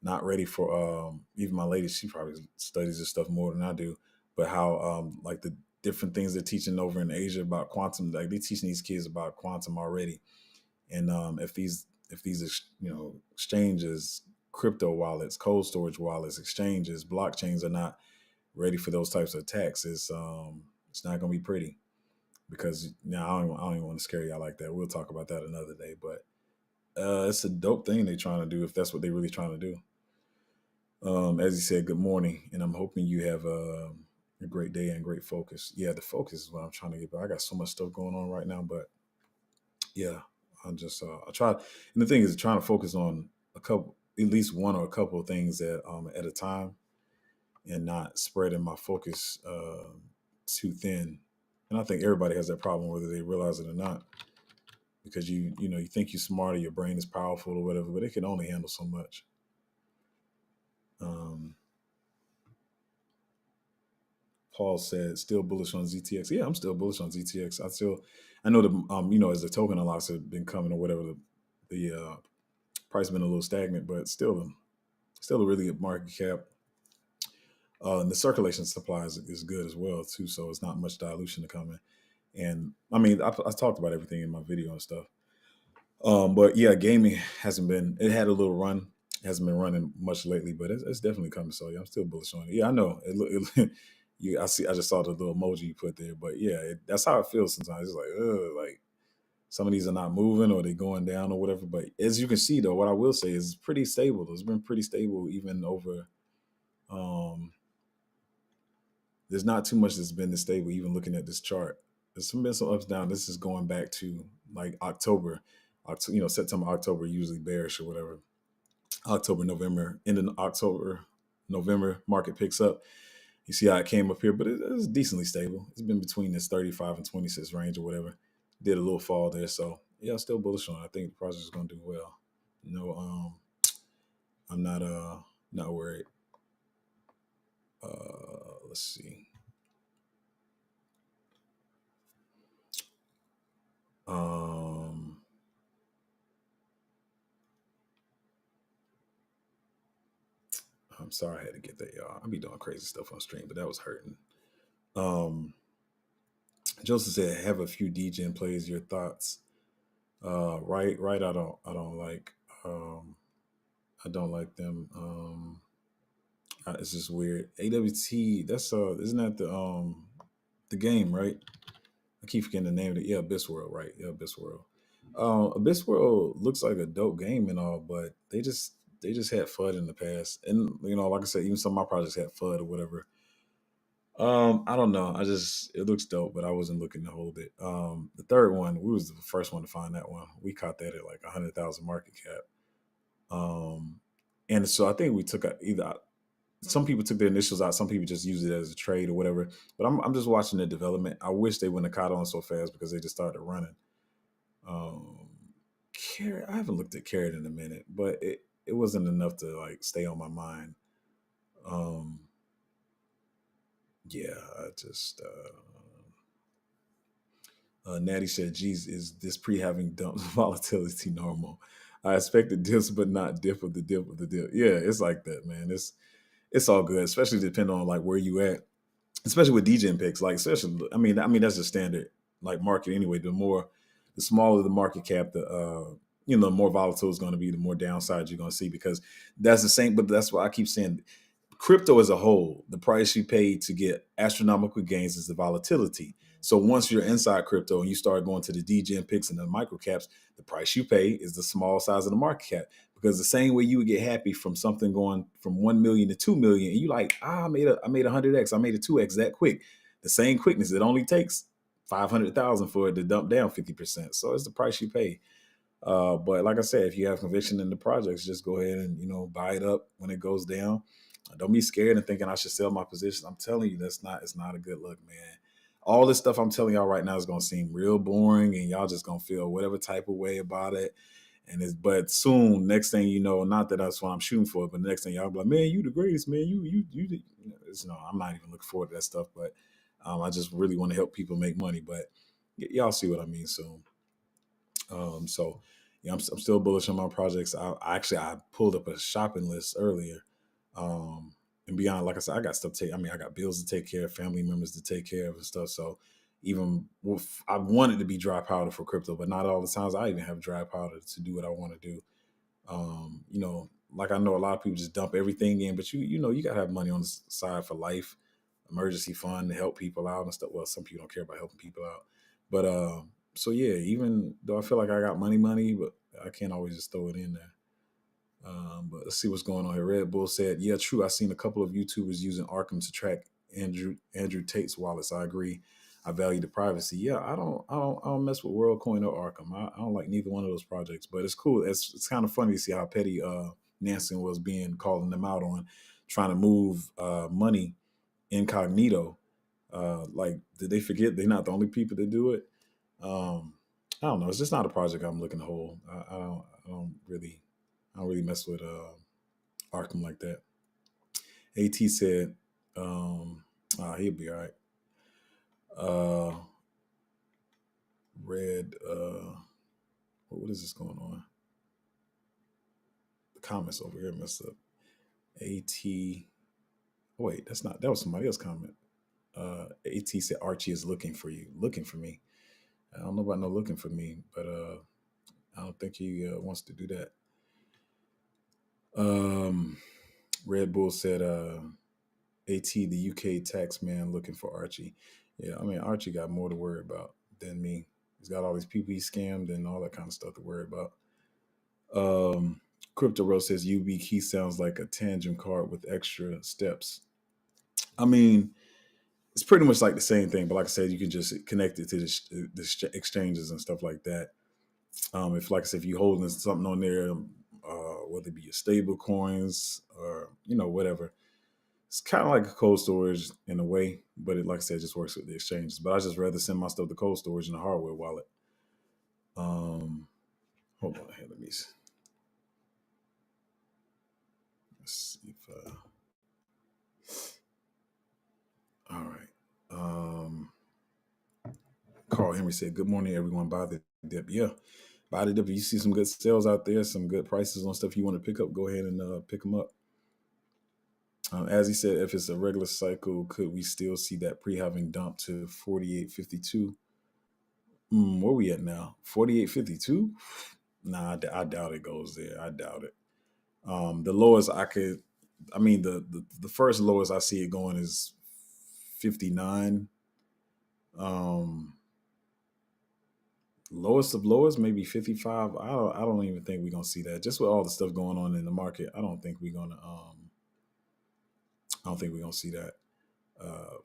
not ready for, even my lady, she probably studies this stuff more than I do, but how like the different things they're teaching over in Asia about quantum, like they're teaching these kids about quantum already. And if these exchanges, crypto wallets, cold storage wallets, exchanges, blockchains are not ready for those types of attacks, it's not going to be pretty. Because now I don't even want to scare y'all like that. We'll talk about that another day. But it's a dope thing they're trying to do, if that's what they're really trying to do. As you said, good morning, and I'm hoping you have a great day and great focus. Yeah, the focus is what I'm trying to get. But I got so much stuff going on right now. But yeah, I try. And the thing is, trying to focus on at least one or a couple of things at a time, and not spreading my focus too thin. And I think everybody has that problem, whether they realize it or not. Because you think you're smarter, your brain is powerful or whatever, but it can only handle so much. Paul said, still bullish on ZTX. Yeah, I'm still bullish on ZTX. I know the as the token unlocks have been coming or whatever, the price been a little stagnant, but still a really good market cap. And the circulation supply is good as well too, so it's not much dilution to come in. And I mean, I talked about everything in my video and stuff. But yeah, gaming hasn't been. It had a little run, hasn't been running much lately, but it's definitely coming. So yeah, I'm still bullish on it. Yeah, I know. I see. I just saw the little emoji you put there, but yeah, that's how it feels sometimes. It's like, like some of these are not moving or they going down or whatever. But as you can see, though, what I will say is it's pretty stable. It's been pretty stable even over. Um, there's not too much that's been this stable. Even looking at this chart, there's been some ups down. This is going back to like October. September, October usually bearish or whatever. October, November, end of October, November, market picks up. You see how it came up here, but it's decently stable. It's been between this 35 and 26 range or whatever. Did a little fall there, so yeah, still bullish on it. I think the project is going to do well. I'm not worried. Let's see. I'm sorry I had to get that, y'all. I be doing crazy stuff on stream, but that was hurting. Joseph said, "Have a few DGen plays. Your thoughts?" Right. I don't like. I don't like them. It's just weird. AWT. That's isn't that the game, right? I keep forgetting the name of it. Yeah, Abyss World, right? Yeah, Abyss World. Abyss World looks like a dope game and all, but they just had FUD in the past, and like I said, even some of my projects had FUD or whatever. I don't know. It looks dope, but I wasn't looking to hold it. The third one, we was the first one to find that one. We caught that at like 100,000 market cap. And so I think we took either some people took their initials out, some people just used it as a trade or whatever. But I'm just watching the development. I wish they wouldn't have caught on so fast because they just started running. Carrot, I haven't looked at Carrot in a minute, but it wasn't enough to like stay on my mind. Yeah, I just Natty said, geez, is this pre having dumps volatility normal? I expected dips, but not dip of the dip of the dip. Yeah, it's like that, man. It's all good, especially depending on like where you at, especially with DGen picks. Like, especially, I mean that's the standard like market anyway. The smaller the market cap, the more volatile it's going to be, the more downside you're going to see, because that's the same. But that's why I keep saying crypto as a whole, the price you pay to get astronomical gains is the volatility. So once you're inside crypto and you start going to the DGen picks and the micro caps, the price you pay is the small size of the market cap. Because the same way you would get happy from something going from 1 million to 2 million, and you like, I made 100x, I made a 2x that quick. The same quickness, it only takes 500,000 for it to dump down 50%. So it's the price you pay. But like I said, if you have conviction in the projects, just go ahead and buy it up when it goes down. Don't be scared and thinking I should sell my position. I'm telling you, it's not a good look, man. All this stuff I'm telling y'all right now is gonna seem real boring, and y'all just gonna feel whatever type of way about it. But soon, next thing you know, not that that's what I'm shooting for, but the next thing y'all be like, man, you the greatest, man. I'm not even looking forward to that stuff, but I just really want to help people make money. But y'all see what I mean soon. So yeah, I'm still bullish on my projects. I pulled up a shopping list earlier. And beyond, like I said, I got stuff to take. I mean, I got bills to take care of, family members to take care of and stuff. So even I wanted to be dry powder for crypto, but not all the times I even have dry powder to do what I want to do. Like I know a lot of people just dump everything in, but you gotta have money on the side for life, emergency fund to help people out and stuff. Well, some people don't care about helping people out, but so yeah, even though I feel like I got money, but I can't always just throw it in there. But let's see what's going on here. Red Bull said, "Yeah, true. I've seen a couple of YouTubers using Arkham to track Andrew Tate's wallets. I agree. I value the privacy. Yeah, I don't mess with WorldCoin or Arkham. I don't like neither one of those projects. But it's cool. It's kind of funny to see how petty Nansen was calling them out on trying to move money incognito. Like, did they forget they're not the only people that do it? I don't know. It's just not a project I'm looking to hold. I don't really mess with Arkham like that. AT said, he'll be all right. Red, what is this going on? The comments over here messed up. AT. Wait, that was somebody else's comment. AT said Archie is looking for you, looking for me. I don't know about no looking for me, but I don't think he wants to do that. Red Bull said, AT, the UK tax man looking for Archie. Yeah, I mean, Archie got more to worry about than me. He's got all these people he scammed and all that kind of stuff to worry about. Crypto Rose says YubiKey sounds like a tangent card with extra steps. I mean, it's pretty much like the same thing, but like I said, you can just connect it to the exchanges and stuff like that. If, like I said, if you holding something on there, whether it be your stable coins or whatever, it's kind of like a cold storage in a way, but it, like I said, just works with the exchanges. But I just rather send my stuff to cold storage in a hardware wallet. Hold on here, let's see if all right. Carl Henry said, "Good morning, everyone. Buy the dip." Yeah, buy the dip. If you see some good sales out there, some good prices on stuff you want to pick up, go ahead and pick them up. As he said, if it's a regular cycle, could we still see that pre-halving dump to 48.52? Where we at now? 48.52? Nah, I doubt it goes there. I doubt it. The lowest the first lowest I see it going is 59. Lowest of lowest, maybe 55. I don't even think we're gonna see that. Just with all the stuff going on in the market, I don't think we're gonna see that.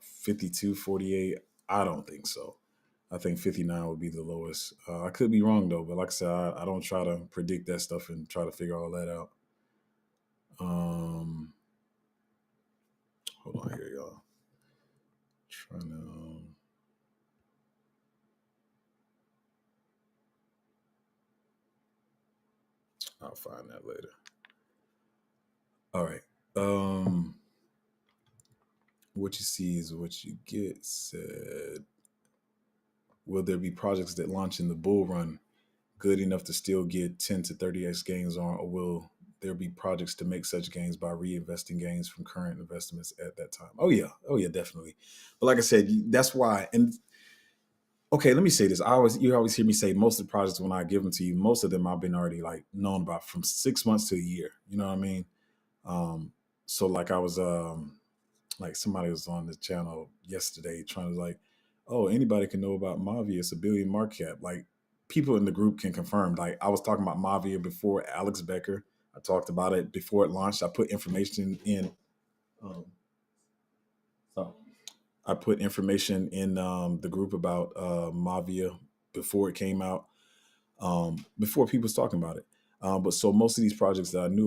52, 48, I don't think so. I think 59 would be the lowest. I could be wrong though, but like I said, I don't try to predict that stuff and try to figure all that out. Hold on here, y'all. Trying to I'll find that later. All right. What you see is what you get said. Will there be projects that launch in the bull run good enough to still get 10 to 30x gains on, or will there be projects to make such gains by reinvesting gains from current investments at that time? Oh yeah, definitely. But like I said, that's why. And okay, let me say this. You always hear me say most of the projects when I give them to you, most of them I've been already like known about from 6 months to a year. You know what I mean? So like I was like somebody was on the channel yesterday trying to like, oh, anybody can know about Mavia. It's a billion market cap. Like people in the group can confirm. Like I was talking about Mavia before Alex Becker. I talked about it before it launched. I put information in. So I put information in the group about Mavia before it came out, before people was talking about it. But so most of these projects that I knew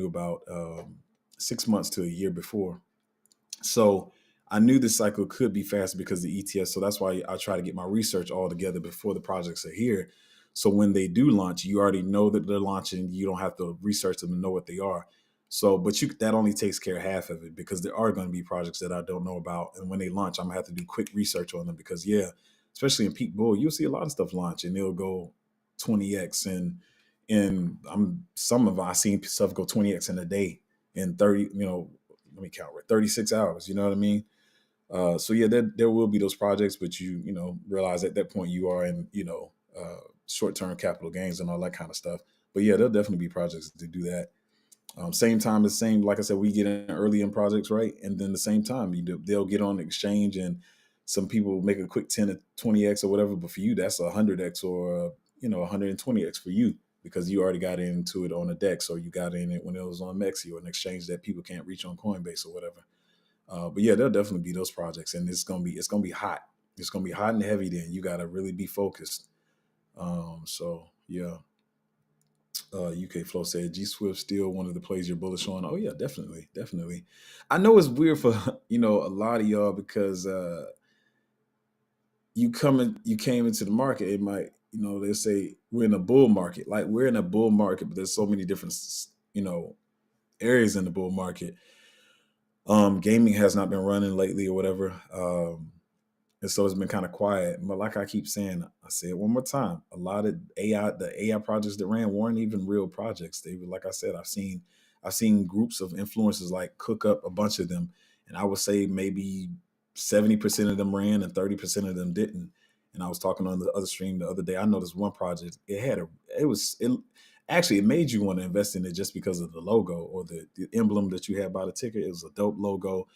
about 6 months to a year before. So I knew this cycle could be fast because of the ETS. So that's why I try to get my research all together before the projects are here. So when they do launch, you already know that they're launching. You don't have to research them and know what they are. So, but that only takes care of half of it because there are going to be projects that I don't know about. And when they launch, I'm gonna have to do quick research on them because especially in peak bull, you'll see a lot of stuff launch and they'll go 20x I've seen stuff go 20x in a day in 30, let me count right, 36 hours. You know what I mean? So yeah, there will be those projects, but you realize at that point you are in short-term capital gains and all that kind of stuff. But yeah, there'll definitely be projects to do that. Same time as like I said, we get in early in projects, right? And then the same time they'll get on the exchange and some people make a quick 10 to 20x or whatever. But for you, that's 100x or 120x for you because you already got into it on a DEX or you got in it when it was on Mexi or an exchange that people can't reach on Coinbase or whatever. But yeah, there'll definitely be those projects, and it's gonna be hot. It's gonna be hot and heavy. Then you got to really be focused. So yeah. UK Flow said G Swift still one of the plays you're bullish on. Oh yeah, definitely. I know it's weird for a lot of y'all because you came into the market. It might they say we're in a bull market. Like we're in a bull market, but there's so many different areas in the bull market. Gaming has not been running lately or whatever. And so it's been kind of quiet. But like I keep saying, I say it one more time. A lot of the AI projects that ran weren't even real projects. They were, like I said, I've seen groups of influencers like cook up a bunch of them, and I would say maybe 70% of them ran and 30% of them didn't. And I was talking on the other stream the other day. I noticed one project. It made you want to invest in it just because of the logo or the emblem that you had by the ticker. It was a dope logo.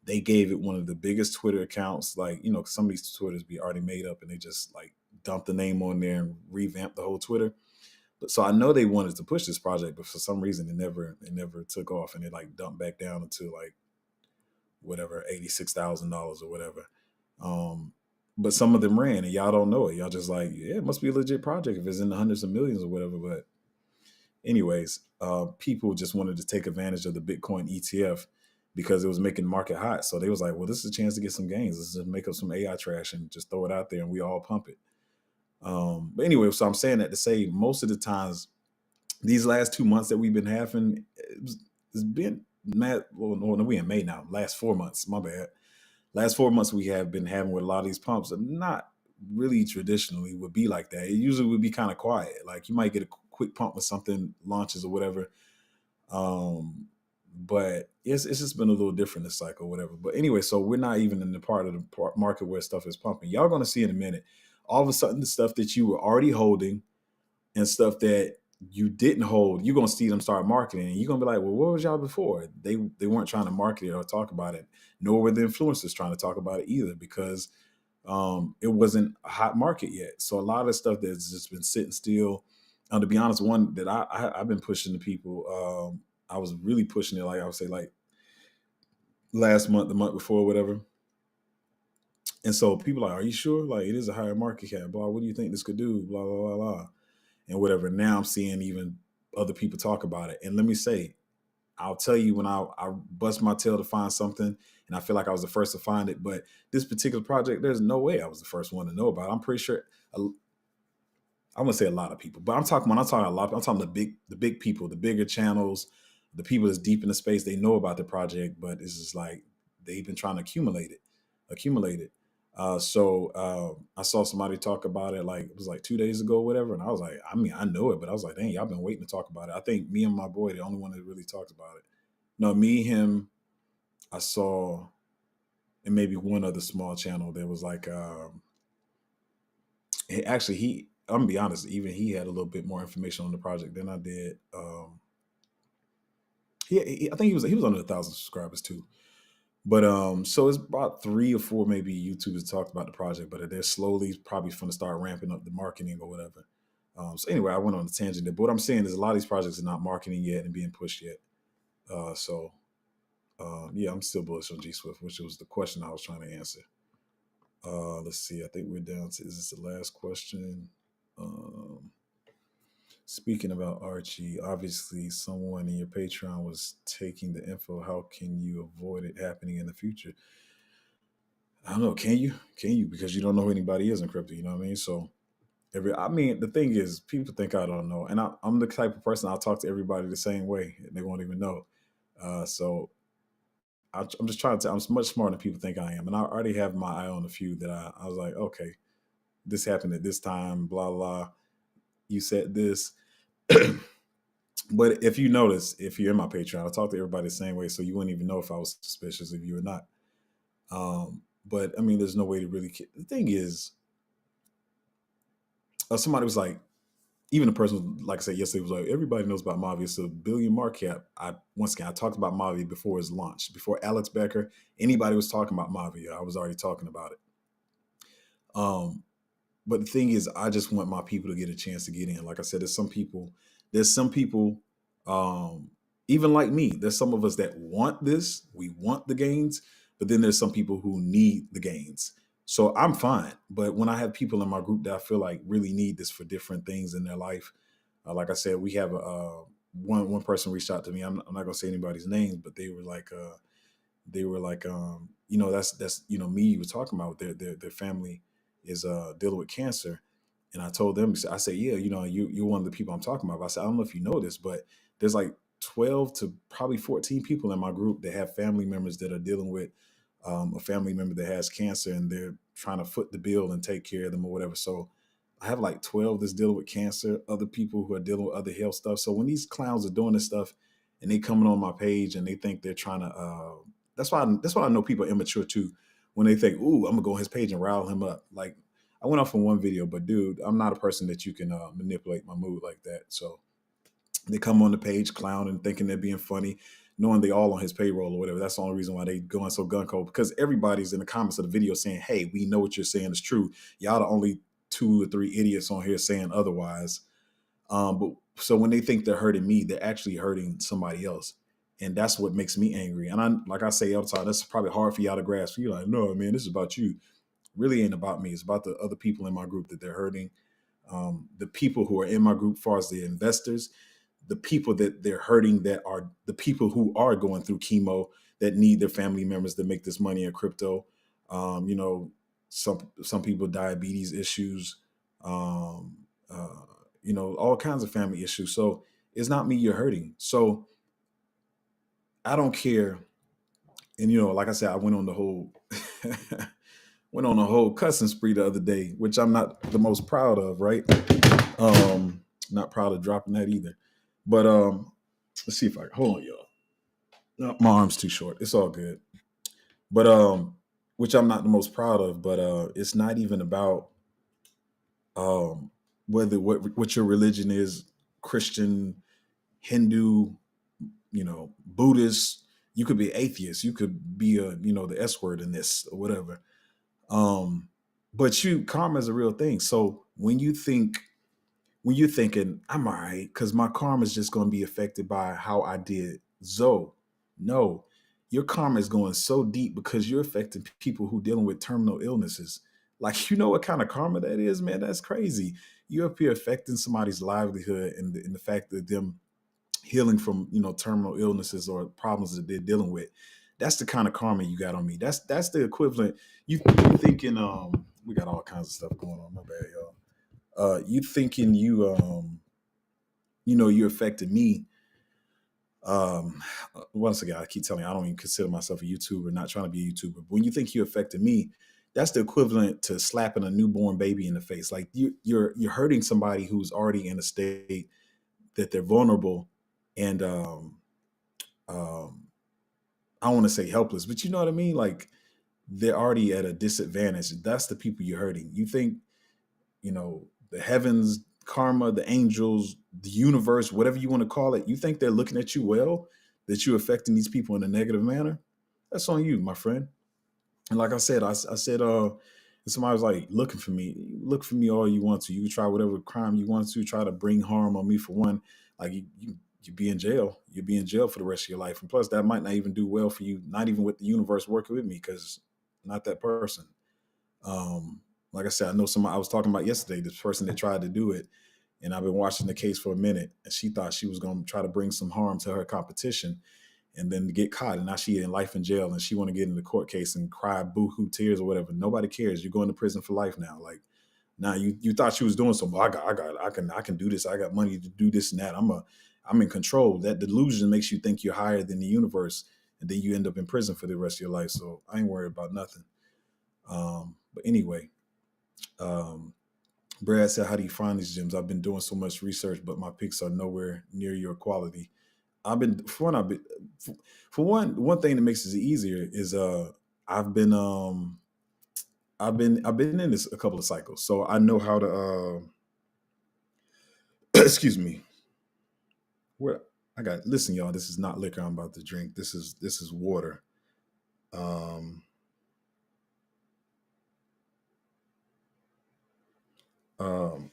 They gave it one of the biggest Twitter accounts. Like, some of these Twitters be already made up and they just like dump the name on there and revamp the whole Twitter. But so I know they wanted to push this project, but for some reason it never took off, and it like dumped back down into like whatever, $86,000 or whatever. But some of them ran and y'all don't know it. Y'all just like, yeah, it must be a legit project if it's in the hundreds of millions or whatever. But anyways, people just wanted to take advantage of the Bitcoin ETF because it was making the market hot. So they was like, well, this is a chance to get some gains. Let's just make up some AI trash and just throw it out there and we all pump it. But anyway, so I'm saying that to say most of the times, these last 2 months that we've been having, it's been mad. Well, no, we in May now. Last 4 months, my bad. Last 4 months we have been having with a lot of these pumps, not really traditionally would be like that. It usually would be kind of quiet. Like you might get a quick pump when something launches or whatever. But it's just been a little different this cycle, whatever. But anyway, so we're not even in the part of the market where stuff is pumping. Y'all going to see in a minute. All of a sudden, the stuff that you were already holding and stuff that you didn't hold, you're gonna see them start marketing, and you're gonna be like, well, where was y'all before? They weren't trying to market it or talk about it, nor were the influencers trying to talk about it either, because it wasn't a hot market yet. So a lot of stuff that's just been sitting still. To be honest, one that I've been pushing to people, I was really pushing it, like I would say, like last month, the month before, whatever. And so people are like, are you sure? Like it is a higher market cap. Blah. What do you think this could do? Blah blah blah blah. And whatever. Now I'm seeing even other people talk about it. And let me say, I'll tell you when I bust my tail to find something and I feel like I was the first to find it. But this particular project, there's no way I was the first one to know about it. I'm pretty sure I'm gonna say a lot of people, but when I'm talking a lot, I'm talking the big people, the bigger channels, the people that's deep in the space, they know about the project, but it's just like they've been trying to accumulate it. I saw somebody talk about it, like it was like 2 days ago, or whatever, and I was like, I mean, I know it, but I was like, dang, y'all been waiting to talk about it. I think me and my boy, the only one that really talked about it. No, me, him, I saw, and maybe one other small channel that was like, actually, I'm gonna be honest, even he had a little bit more information on the project than I did. I think he was under 1,000 subscribers too. But so it's about 3 or 4 maybe YouTubers talked about the project, but they're slowly probably going to start ramping up the marketing or whatever. So anyway, I went on a tangent there. But what I'm saying is a lot of these projects are not marketing yet and being pushed yet. Yeah, I'm still bullish on G Swift, which was the question I was trying to answer. Let's see. I think we're down to, is this the last question? Speaking about Archie, obviously someone in your Patreon was taking the info. How can you avoid it happening in the future? I don't know. Can you? Can you? Because you don't know who anybody is in crypto. You know what I mean? So the thing is, people think I don't know, and I'm the type of person I'll talk to everybody the same way, and they won't even know. So I'm just trying to. I'm much smarter than people think I am, and I already have my eye on a few that I was like, okay, this happened at this time. Blah blah. You said this. But if you notice, if you're in my Patreon, I talk to everybody the same way, so you wouldn't even know if I was suspicious of you or not. But I mean, there's no way to really. The thing is, somebody was like, even a person, like I said yesterday, was like, everybody knows about Mavi. It's $1 billion market cap. Once again, I talked about Mavi before its launch. Before Alex Becker, anybody was talking about Mavi, I was already talking about it. But the thing is, I just want my people to get a chance to get in. Like I said, there's some people, even like me, there's some of us that want this. We want the gains, but then there's some people who need the gains. So I'm fine. But when I have people in my group that I feel like really need this for different things in their life, like I said, we have one person reached out to me. I'm not gonna say anybody's names, but they were like, that's me. You were talking about their family is dealing with cancer, and I told them, I said, yeah, you're one of the people I'm talking about. I said, I don't know if you know this, but there's like 12 to probably 14 people in my group that have family members that are dealing with a family member that has cancer, and they're trying to foot the bill and take care of them or whatever. So I have like 12 that's dealing with cancer, other people who are dealing with other health stuff. So when these clowns are doing this stuff and they coming on my page and they think they're trying to, that's why I know people are immature too. When they think, ooh, I'm gonna go on his page and rile him up. Like I went off on one video, but dude, I'm not a person that you can manipulate my mood like that. So they come on the page clowning, thinking they're being funny, knowing they all on his payroll or whatever. That's the only reason why they going so gun cold, because everybody's in the comments of the video saying, hey, we know what you're saying is true. Y'all the only 2 or 3 idiots on here saying otherwise. But so when they think they're hurting me, they're actually hurting somebody else. And that's what makes me angry. And like I say all the time, that's probably hard for y'all to grasp. You're like, no, man, this is about you. Really ain't about me. It's about the other people in my group that they're hurting. The people who are in my group, as far as the investors, the people that they're hurting, that are the people who are going through chemo, that need their family members to make this money in crypto. You know, some people diabetes issues, um, uh, you know, all kinds of family issues. So it's not me you're hurting. So I don't care. And you know, like I said, I went on the whole went on a whole cussing spree the other day, which I'm not the most proud of, right? Not proud of dropping that either. But let's see if I can hold on, y'all. No, my arm's too short. It's all good. But which I'm not the most proud of, but it's not even about um whether what your religion is, Christian, Hindu, you know, Buddhist. You could be atheist, you could be a, you know, the S word in this or whatever. Um, but karma is a real thing. So when you're thinking, I'm all right, because my karma is just going to be affected by how I did Zoe. No, your karma is going so deep because you're affecting people who dealing with terminal illnesses. Like, you know what kind of karma that is, man? That's crazy. You're up here affecting somebody's livelihood, and the fact that them healing from, you know, terminal illnesses or problems that they're dealing with. That's the kind of karma you got on me. That's the equivalent. You thinking we got all kinds of stuff going on. My bad, y'all. You thinking you know, you affected me. Once again, I keep telling you, I don't even consider myself a YouTuber, not trying to be a YouTuber. But when you think you affected me, that's the equivalent to slapping a newborn baby in the face. Like you're hurting somebody who's already in a state that they're vulnerable and um, I don't want to say helpless, but you know what I mean? Like they're already at a disadvantage. That's the people you're hurting. You think, you know, the heavens, karma, the angels, the universe, whatever you want to call it, you think they're looking at you well, that you're affecting these people in a negative manner? That's on you, my friend. And like I said, I said, somebody was like looking for me. Look for me all you want to. You can try whatever crime you want to. Try to bring harm on me for one. Like you be in jail. You'll be in jail for the rest of your life. And plus, that might not even do well for you. Not even with the universe working with me, because I'm not that person. Like I said, I know somebody I was talking about yesterday. This person that tried to do it, and I've been watching the case for a minute. And she thought she was going to try to bring some harm to her competition, and then get caught, and now she in life in jail, and she want to get in the court case and cry boo-hoo tears or whatever. Nobody cares. You're going to prison for life now. Like now, you thought she was doing something. I can do this. I got money to do this and that. I'm in control. That delusion makes you think you're higher than the universe, and then you end up in prison for the rest of your life. So I ain't worried about nothing. But anyway, Brad said, "How do you find these gems? I've been doing so much research, but my picks are nowhere near your quality." I've been for one thing that makes it easier is I've been I've been in this a couple of cycles, so I know how to excuse me. Where I got listen, y'all. This is not liquor I'm about to drink. This is water. Um, um,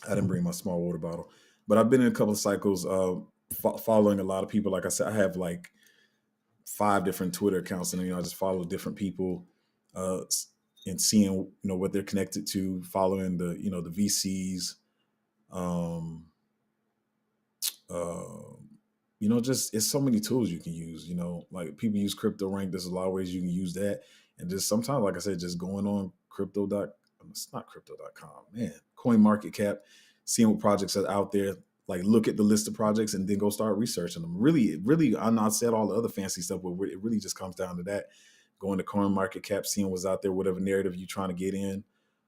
I didn't bring my small water bottle, but I've been in a couple of cycles. Following a lot of people. Like I said, I have like 5 different Twitter accounts, and you know, I just follow different people, uh, and seeing, you know, what they're connected to, following the, you know, the VCs, um, uh, you know, just it's so many tools you can use. You know, like people use crypto rank. There's a lot of ways you can use that, and just sometimes, like I said, just going on crypto dot it's not crypto.com, man, coin market cap, seeing what projects are out there, like look at the list of projects and then go start researching them. Really, really, I know I said all the other fancy stuff, but it really just comes down to that. going to coin market cap, seeing what's out there, whatever narrative you're trying to get in,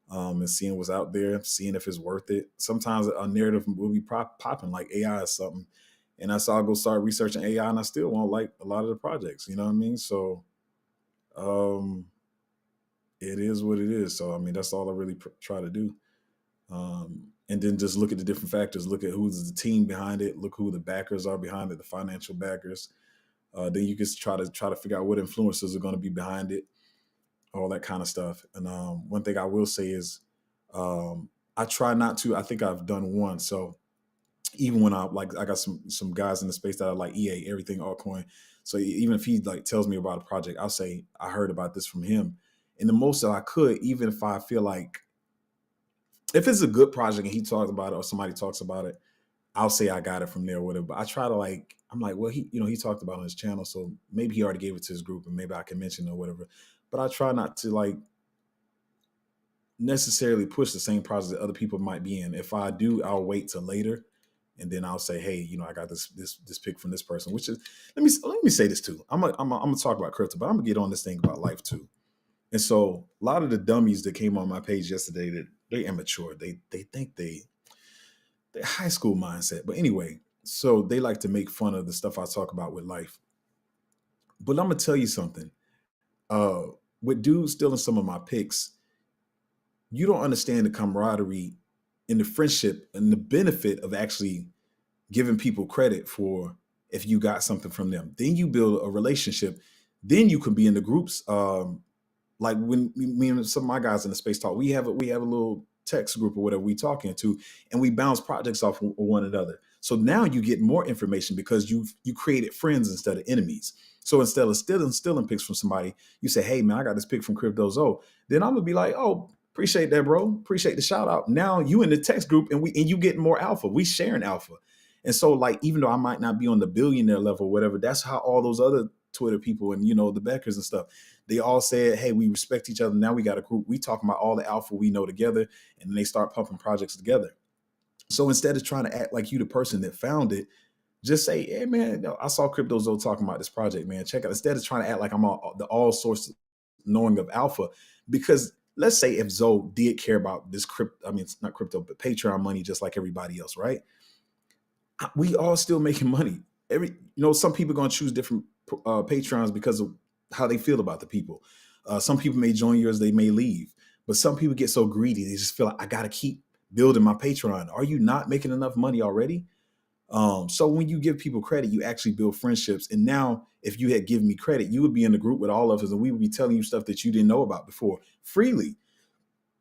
and seeing what's out there, seeing if it's worth it. Sometimes a narrative will be popping like AI or something. And that's how I'll go start researching AI, and I still won't like a lot of the projects. You know what I mean? So um, it is what it is. So I mean, that's all I really try to do. And then just look at the different factors. Look at who's the team behind it. Look who the backers are behind it, the financial backers. Then you can try to figure out what influencers are going to be behind it, all that kind of stuff. And one thing I will say is, I try not to. I think I've done one. So even when I got some guys in the space that are like EA, everything altcoin. So even if he like tells me about a project, I'll say I heard about this from him. And the most that I could, even if I feel like if it's a good project and he talks about it or somebody talks about it, I'll say I got it from there or whatever. But I try to I'm like, well, he talked about it on his channel, so maybe he already gave it to his group and maybe I can mention it or whatever. But I try not to necessarily push the same project that other people might be in. If I do, I'll wait till later, and then I'll say, hey, I got this pick from this person. Which is, let me say this too. I'm gonna talk about crypto, but I'm gonna get on this thing about life too. And so a lot of the dummies that came on my page yesterday, that they're immature. They think they're high school mindset. But anyway, so they like to make fun of the stuff I talk about with life. But I'm gonna tell you something. With dudes stealing some of my picks, you don't understand the camaraderie and the friendship and the benefit of actually giving people credit for if you got something from them. Then you build a relationship. Then you can be in the groups. Like when me and some of my guys in the space talk, we have a little text group or whatever we talking to, and we bounce projects off one another. So now you get more information because you created friends instead of enemies. So instead of stealing picks from somebody, you say, hey man, I got this pick from CryptoZo. Then I'm gonna be like, oh, appreciate that, bro. Appreciate the shout out. Now you in the text group and you get more alpha. We sharing alpha. And so even though I might not be on the billionaire level or whatever, that's how all those other Twitter people and the backers and stuff, they all said, hey, we respect each other. Now we got a group. We talking about all the alpha we know together, and then they start pumping projects together. So instead of trying to act like you the person that found it, just say, hey man, I saw CryptoZo talking about this project, man. Check out. Instead of trying to act like I'm all source knowing of alpha, because let's say if Zoe did care about this it's not crypto, but Patreon money, just like everybody else, right? We all still making money. Some people are going to choose different Patreons because of how they feel about the people. Some people may join yours, they may leave, but some people get so greedy, they just feel like I got to keep building my Patreon. Are you not making enough money already? So when you give people credit, you actually build friendships. And now if you had given me credit, you would be in the group with all of us and we would be telling you stuff that you didn't know about before freely.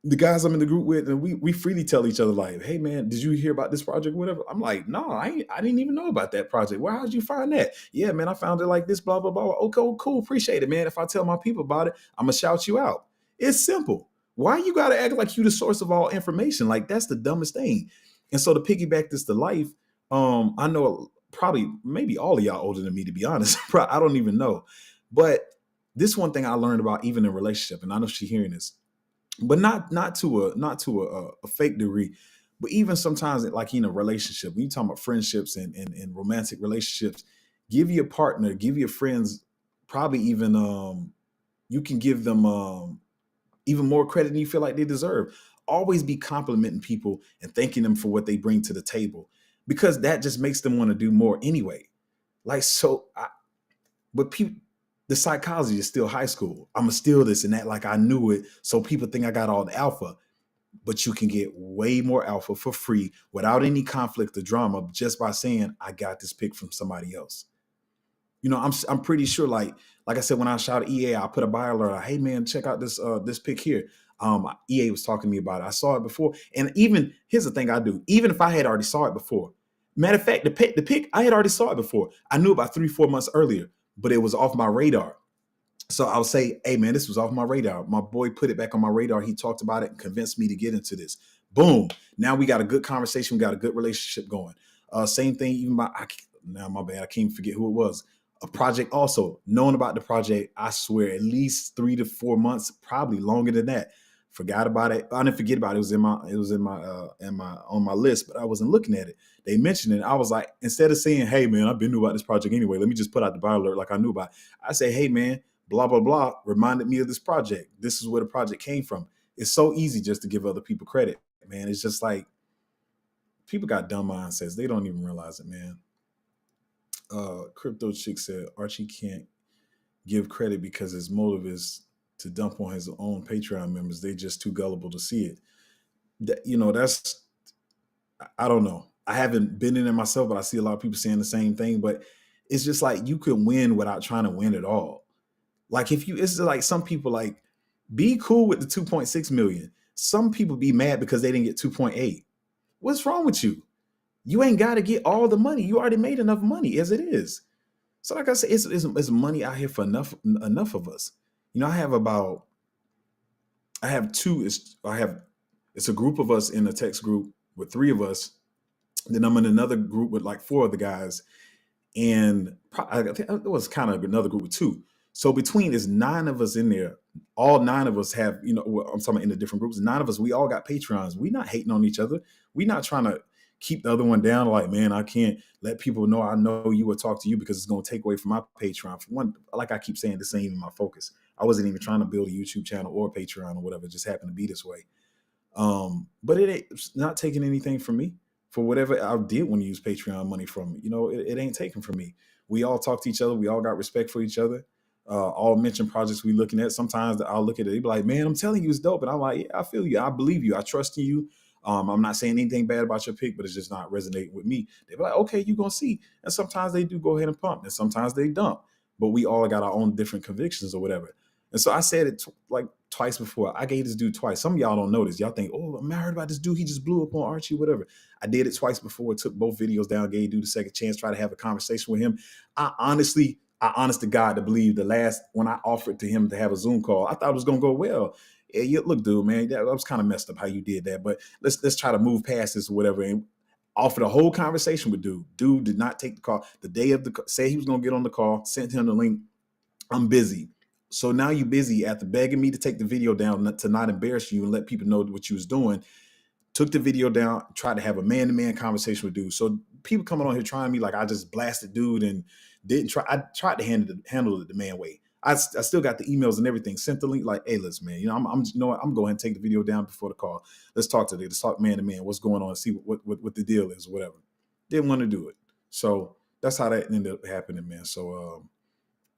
The guys I'm in the group with, and we freely tell each other like, hey man, did you hear about this project, whatever? I'm like, no, I didn't even know about that project. Well, how'd you find that? Yeah, man, I found it like this, blah, blah, blah. Okay, cool, appreciate it, man. If I tell my people about it, I'm gonna shout you out. It's simple. Why you gotta act like you the source of all information? Like that's the dumbest thing. And so to piggyback this to life, I know probably maybe all of y'all older than me, to be honest. I don't even know. But this one thing I learned about even in relationship, and I know she's hearing this, but not to a fake degree, but even sometimes like in a relationship, when you talk about friendships and romantic relationships, give your partner, give your friends, probably even you can give them even more credit than you feel like they deserve. Always be complimenting people and thanking them for what they bring to the table, because that just makes them want to do more anyway. But people, the psychology is still high school. I'm gonna steal this and that like I knew it, so people think I got all the alpha. But you can get way more alpha for free without any conflict or drama just by saying I got this pick from somebody else. I'm pretty sure like I said, when I shouted EA, I put a buy alert. Like, hey man, check out this pick here. EA was talking to me about it. I saw it before, and even here's the thing I do. Even if I had already saw it before, matter of fact, the pick I had already saw it before. I knew about 3-4 months earlier, but it was off my radar. So I'll say, hey man, this was off my radar. My boy put it back on my radar. He talked about it and convinced me to get into this. Boom. Now we got a good conversation. We got a good relationship going. Same thing, even my bad. I can't forget who it was. A project also, knowing about the project, I swear at least 3 to 4 months, probably longer than that. Forgot about it. I didn't forget about it. It was in my on my list, but I wasn't looking at it. They mentioned it. I was like, instead of saying, hey man, I've been knew about this project anyway, let me just put out the buy alert like I knew about it. I say, hey man, blah, blah, blah, reminded me of this project. This is where the project came from. It's so easy just to give other people credit, man. It's just like people got dumb mindsets. They don't even realize it, man. Crypto Chick said Archie can't give credit because his motive is to dump on his own Patreon members. They just too gullible to see it. That's, I don't know. I haven't been in it myself, but I see a lot of people saying the same thing. But it's just like you can win without trying to win at all. Like it's like some people like be cool with the 2.6 million. Some people be mad because they didn't get 2.8. What's wrong with you? You ain't got to get all the money. You already made enough money as it is. So like I said, it's money out here for enough of us. I have it's a group of us in a text group with 3 of us. Then I'm in another group with like 4 other guys. And I think it was kind of another group with 2. So between there's 9 of us in there. All 9 of us have, I'm talking about in the different groups. 9 of us, we all got Patreons. We not hating on each other. We not trying to keep the other one down. Like, man, I can't let people know I know you or talk to you because it's going to take away from my Patreon. For one, like I keep saying, this ain't even my focus. I wasn't even trying to build a YouTube channel or Patreon or whatever. It just happened to be this way. But it's not taking anything from me. For whatever I did want to use Patreon money from, it ain't taken from me. We all talk to each other. We all got respect for each other. All mention projects we looking at. Sometimes I'll look at it. They be like, man, I'm telling you it's dope. And I'm like, yeah, I feel you. I believe you. I trust in you. I'm not saying anything bad about your pick, but it's just not resonating with me. They be like, okay, you're going to see. And sometimes they do go ahead and pump and sometimes they dump, but we all got our own different convictions or whatever. And so I said it like twice before. I gave this dude twice. Some of y'all don't know this. Y'all think, oh, I'm heard about this dude. He just blew up on Archie, whatever. I did it twice before. Took both videos down, gave dude a second chance, try to have a conversation with him. I honest to God to believe the last, when I offered to him to have a Zoom call, I thought it was going to go well. Yeah, look, dude, man, that was kind of messed up how you did that. But let's try to move past this or whatever. And offered a whole conversation with dude. Dude did not take the call. The day of the, say he was going to get on the call, sent him the link. I'm busy. So now you busy after begging me to take the video down to not embarrass you and let people know what you was doing. Took the video down, tried to have a man-to-man conversation with dude. So people coming on here trying me like I just blasted dude and didn't try. I tried to handle it the man way. I still got the emails and everything. Sent the link like, hey, listen, man, I'm I'm going to take the video down before the call. Let's talk today. Let's talk man-to-man. What's going on? See what the deal is, whatever. Didn't want to do it. So that's how that ended up happening, man. So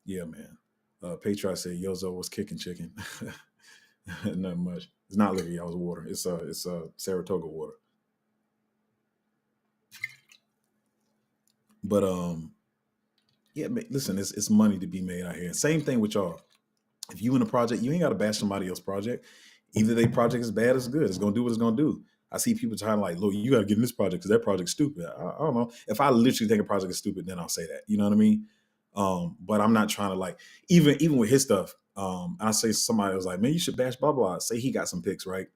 yeah, man. Patreon said Yozo was kicking chicken. Not much. It's not liquor, y'all. It's water. It's Saratoga water. But yeah, listen, it's money to be made out here. Same thing with y'all. If you in a project, you ain't got to bash somebody else's project. Either their project is bad or it's good. It's gonna do what it's gonna do. I see people trying to like, look, you got to get in this project because that project's stupid. I don't know. If I literally think a project is stupid, then I'll say that. You know what I mean? But I'm not trying to like, even with his stuff. I say somebody was like, man, you should bash blah blah. Say he got some picks, right?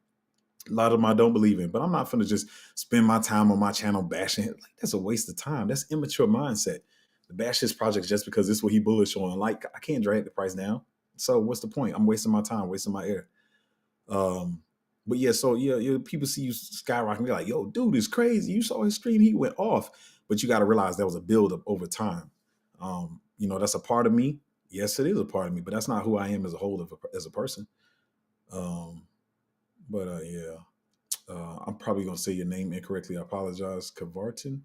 A lot of them I don't believe in, but I'm not gonna just spend my time on my channel bashing it. Like that's a waste of time. That's immature mindset. To bash his projects just because this is what he bullish on. Like I can't drag the price down. So what's the point? I'm wasting my time, wasting my air. But yeah, so yeah, people see you skyrocketing. They're like, yo, dude is crazy. You saw his stream, he went off. But you got to realize that was a buildup over time. That's a part of me. Yes, it is a part of me, but that's not who I am as a whole as a person. Yeah, I'm probably gonna say your name incorrectly. I apologize. Kavartin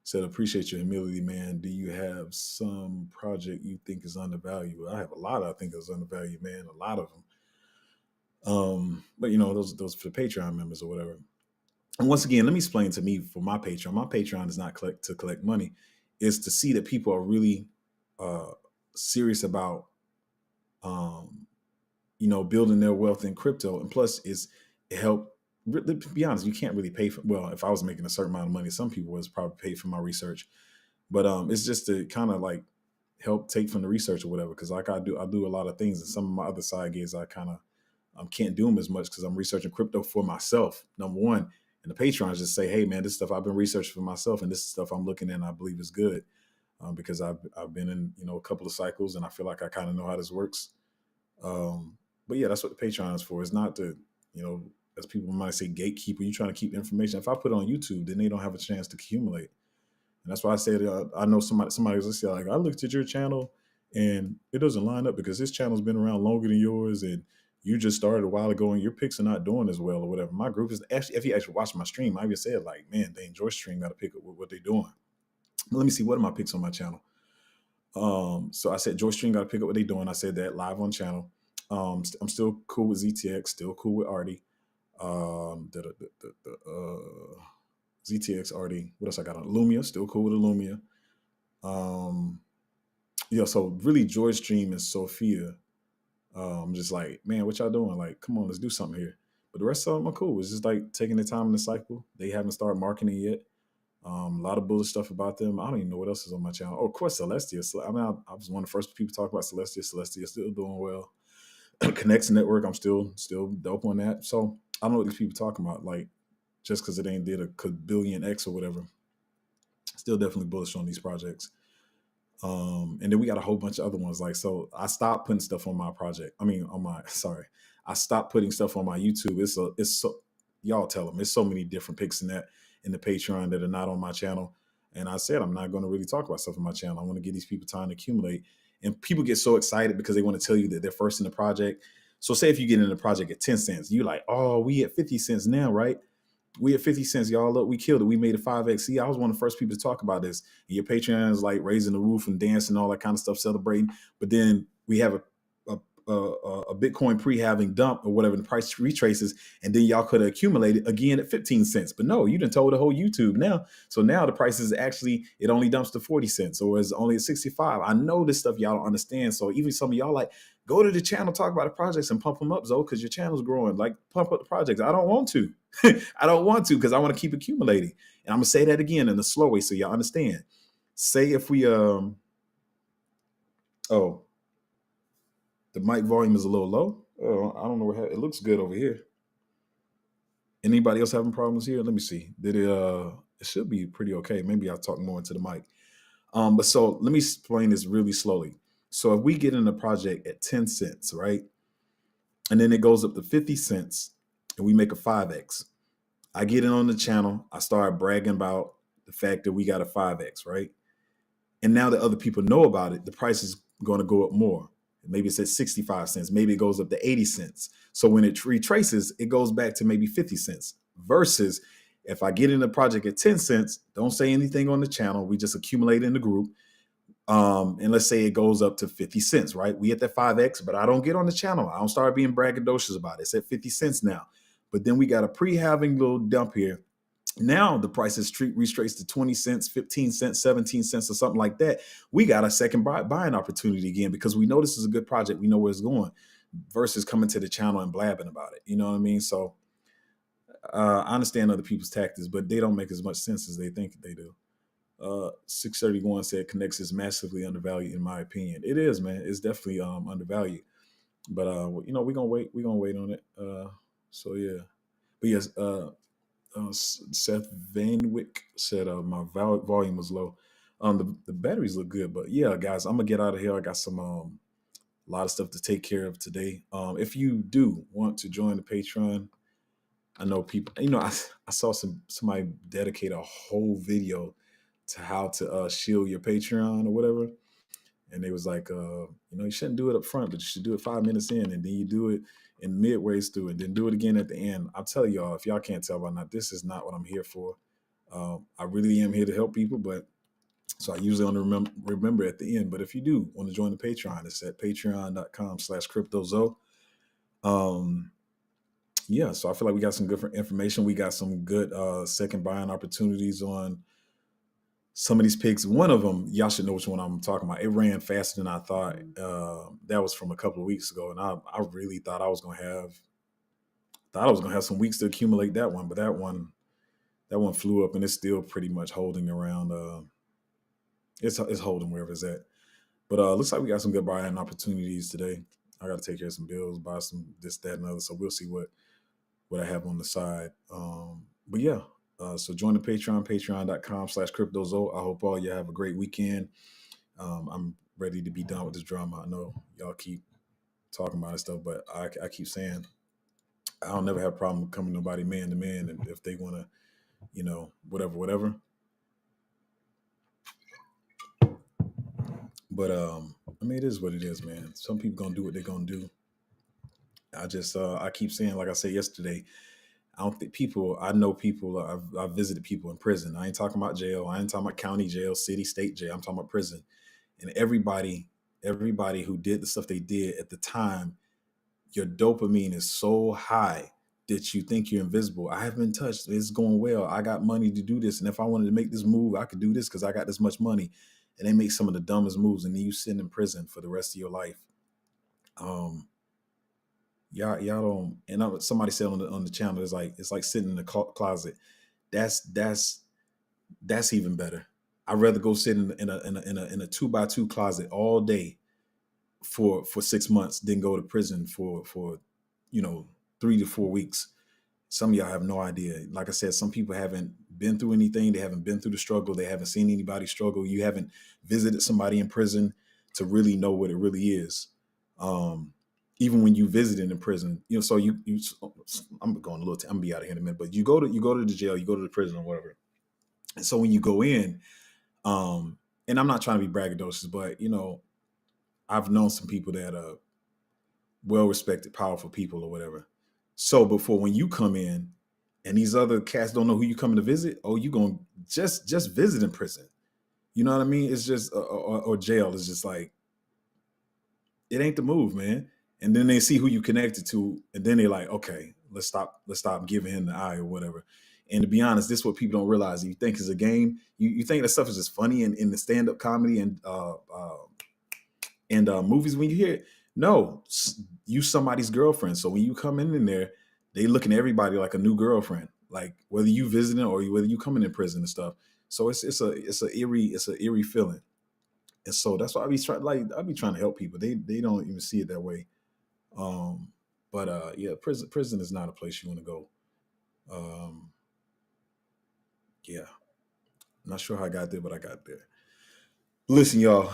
said, "Appreciate your humility, man. Do you have some project you think is undervalued?" I have a lot I think is undervalued, man. A lot of them. But those for Patreon members or whatever. And once again, let me explain to me for my Patreon. My Patreon is not to collect money. It's to see that people are really serious about building their wealth in crypto. And plus it helped. To be honest, you can't really pay for, well, if I was making a certain amount of money, some people was probably paid for my research. But it's just to kind of like help take from the research or whatever. Cause like I do a lot of things, and some of my other side gigs I kind of can't do them as much because I'm researching crypto for myself, number one. And the Patreons just say, hey man, this stuff I've been researching for myself, and this stuff I'm looking at and I believe is good. Because I've been in, a couple of cycles and I feel like I kind of know how this works. But yeah, that's what the Patreon is for. It's not to, as people might say, gatekeeper. You're trying to keep information. If I put it on YouTube, then they don't have a chance to accumulate. And that's why I said, I know somebody was like, I looked at your channel And it doesn't line up because this channel's been around longer than yours, and you just started a while ago, and your picks are not doing as well or whatever. My group is actually, if you actually watch my stream, I even said like, man, they enjoy stream, got to pick up with what they're doing. Let me see, what are my picks on my channel? So I said Joy Stream got to pick up what they're doing. I said that live on channel. I'm still cool with ZTX, still cool with Artie. ZTX, Artie. What else I got on? Lumia, still cool with Lumia. Yeah, so really Joy Stream and Sophia. I'm just like, man, what y'all doing? Like, come on, let's do something here. But the rest of them are cool. It's just like taking the time in the cycle. They haven't started marketing yet. A lot of bullish stuff about them. I don't even know what else is on my channel. Oh, of course, Celestia. I mean, I was one of the first people to talk about Celestia. Celestia is still doing well. Connects Network, I'm still dope on that. So I don't know what these people talking about. Like, just because it ain't did a billion X or whatever, still definitely bullish on these projects. And then we got a whole bunch of other ones. Like, so I stopped putting stuff on my project. I mean, I stopped putting stuff on my YouTube. It's so, y'all tell them, it's so many different picks in the Patreon that are not on my channel. And I said, I'm not going to really talk about stuff on my channel. I want to give these people time to accumulate. And people get so excited because they want to tell you that they're first in the project. So say if you get in the project at 10 cents, you're like, oh, we at 50 cents now, right? We at 50 cents, y'all. Look, we killed it. We made a 5X. See, I was one of the first people to talk about this. And your Patreon is like raising the roof and dancing, all that kind of stuff, celebrating. But then we have a Bitcoin pre-halving dump or whatever, the price retraces, and then y'all could have accumulated again at 15 cents. But no, you done told the whole YouTube now. So now the price is actually, it only dumps to 40 cents or it's only at 65. I know this stuff y'all don't understand. So even some of y'all like, go to the channel, talk about the projects and pump them up, Zoe, because your channel's growing. Like, pump up the projects. I don't want to. I don't want to because I want to keep accumulating. And I'm going to say that again in a slow way so y'all understand. Say if we, the mic volume is a little low. Oh, I don't know what it looks good over here. Anybody else having problems here? Let me see. Did it? It should be pretty okay. Maybe I'll talk more into the mic. But so let me explain this really slowly. So if we get in a project at 10 cents, right, and then it goes up to 50 cents, and we make a 5X. I get in on the channel. I start bragging about the fact that we got a 5X, right? And now that other people know about it, the price is going to go up more. Maybe it's at 65 cents. Maybe it goes up to 80 cents. So when it retraces, it goes back to maybe 50 cents. Versus if I get in the project at 10 cents, don't say anything on the channel. We just accumulate in the group. And let's say it goes up to 50 cents, right? We at that 5X, but I don't get on the channel. I don't start being braggadocious about it. It's at 50 cents now. But then we got a pre-halving little dump here. Now the price is retraced to 20 cents, 15 cents, 17 cents, or something like that. We got a second buying opportunity again because we know this is a good project. We know where it's going versus coming to the channel and blabbing about it. You know what I mean? So I understand other people's tactics, but they don't make as much sense as they think they do. 631 said Connects is massively undervalued in my opinion. It is, man. It's definitely undervalued. But you know, we're gonna wait. We're gonna wait on it. So yeah. But yes, Seth Vanwick said my volume was low. The batteries look good, but yeah, guys, I'm gonna get out of here. I got some a lot of stuff to take care of today. If you do want to join the Patreon, I know people. You know, I saw somebody dedicate a whole video to how to shield your Patreon or whatever, and they was like, you know, you shouldn't do it up front, but you should do it 5 minutes in, and then you do it in midways through, and then do it again at the end. I'll tell y'all, if y'all can't tell by now, this is not what I'm here for. I really am here to help people, but so I usually only remember at the end. But if you do want to join the Patreon, it's at patreon.com/cryptozo. Yeah, so I feel like we got some good information. We got some good second buying opportunities on some of these picks. One of them, y'all should know which one I'm talking about. It ran faster than I thought. That was from a couple of weeks ago, and I really thought I was gonna have some weeks to accumulate that one, but that one flew up, and it's still pretty much holding around. It's holding wherever it's at. But looks like we got some good buying opportunities today. I got to take care of some bills, buy some this, that, and other. So we'll see what I have on the side. But yeah. So join the Patreon, patreon.com/cryptozo. I hope all you have a great weekend. I'm ready to be done with this drama. I know y'all keep talking about it stuff, but I keep saying I don't never have a problem coming nobody man to man. And if they want to, you know, whatever. But I mean, it is what it is, man. Some people gonna do what they're gonna do. I keep saying, like I said yesterday, I don't think people. I know people. I've visited people in prison. I ain't talking about jail. I ain't talking about county jail, city, state jail. I'm talking about prison. And everybody who did the stuff they did at the time, your dopamine is so high that you think you're invisible. I haven't been touched. It's going well. I got money to do this, and if I wanted to make this move, I could do this because I got this much money. And they make some of the dumbest moves, and then you sit in prison for the rest of your life. Um, y'all don't. And somebody said on the channel, it's like sitting in the closet. That's that's even better. I'd rather go sit in a 2x2 closet all day for 6 months than go to prison for 3 to 4 weeks. Some of y'all have no idea. Like I said, some people haven't been through anything. They haven't been through the struggle. They haven't seen anybody struggle. You haven't visited somebody in prison to really know what it really is. Um, Even when you visited in prison, so I'm going a little. I'm gonna be out of here in a minute. But you go to the jail, you go to the prison or whatever. And so when you go in, and I'm not trying to be braggadocious, but I've known some people that are well respected, powerful people or whatever. So before when you come in and these other cats don't know who you coming to visit, oh, you gonna just visit in prison. You know what I mean? It's just or jail is just like it ain't the move, man. And then they see who you connected to, and then they're like, okay, let's stop giving him the eye or whatever. And to be honest, this is what people don't realize. You think it's a game. You think that stuff is just funny in the stand up comedy and movies when you hear it. No, you somebody's girlfriend. So when you come in there, they looking at everybody like a new girlfriend. Like whether you visiting or whether you coming in prison and stuff. So it's a eerie feeling. And so that's why I be trying to help people. They don't even see it that way. Um, but yeah, prison is not a place you want to go. Um, yeah, I'm not sure how I got there, but I got there. Listen, y'all,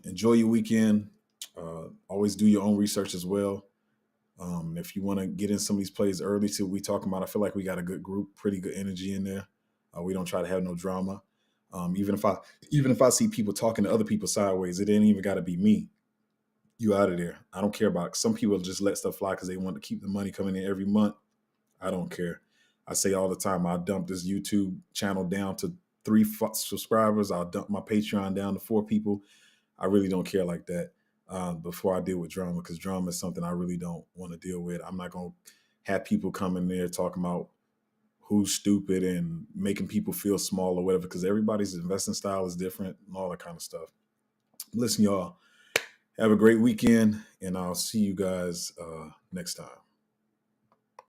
enjoy your weekend. Always do your own research as well. If you want to get in some of these plays early, to we talking about, I feel like we got a good group, pretty good energy in there. We don't try to have no drama. Even if I see people talking to other people sideways, it ain't even got to be me. You out of there. I don't care about it. Some people just let stuff fly because they want to keep the money coming in every month. I don't care. I say all the time, I'll dump this YouTube channel down to 3 subscribers. I'll dump my Patreon down to 4 people. I really don't care like that. Before I deal with drama, because drama is something I really don't want to deal with. I'm not going to have people come in there talking about who's stupid and making people feel small or whatever, because everybody's investing style is different and all that kind of stuff. Listen, y'all, have a great weekend, and I'll see you guys next time.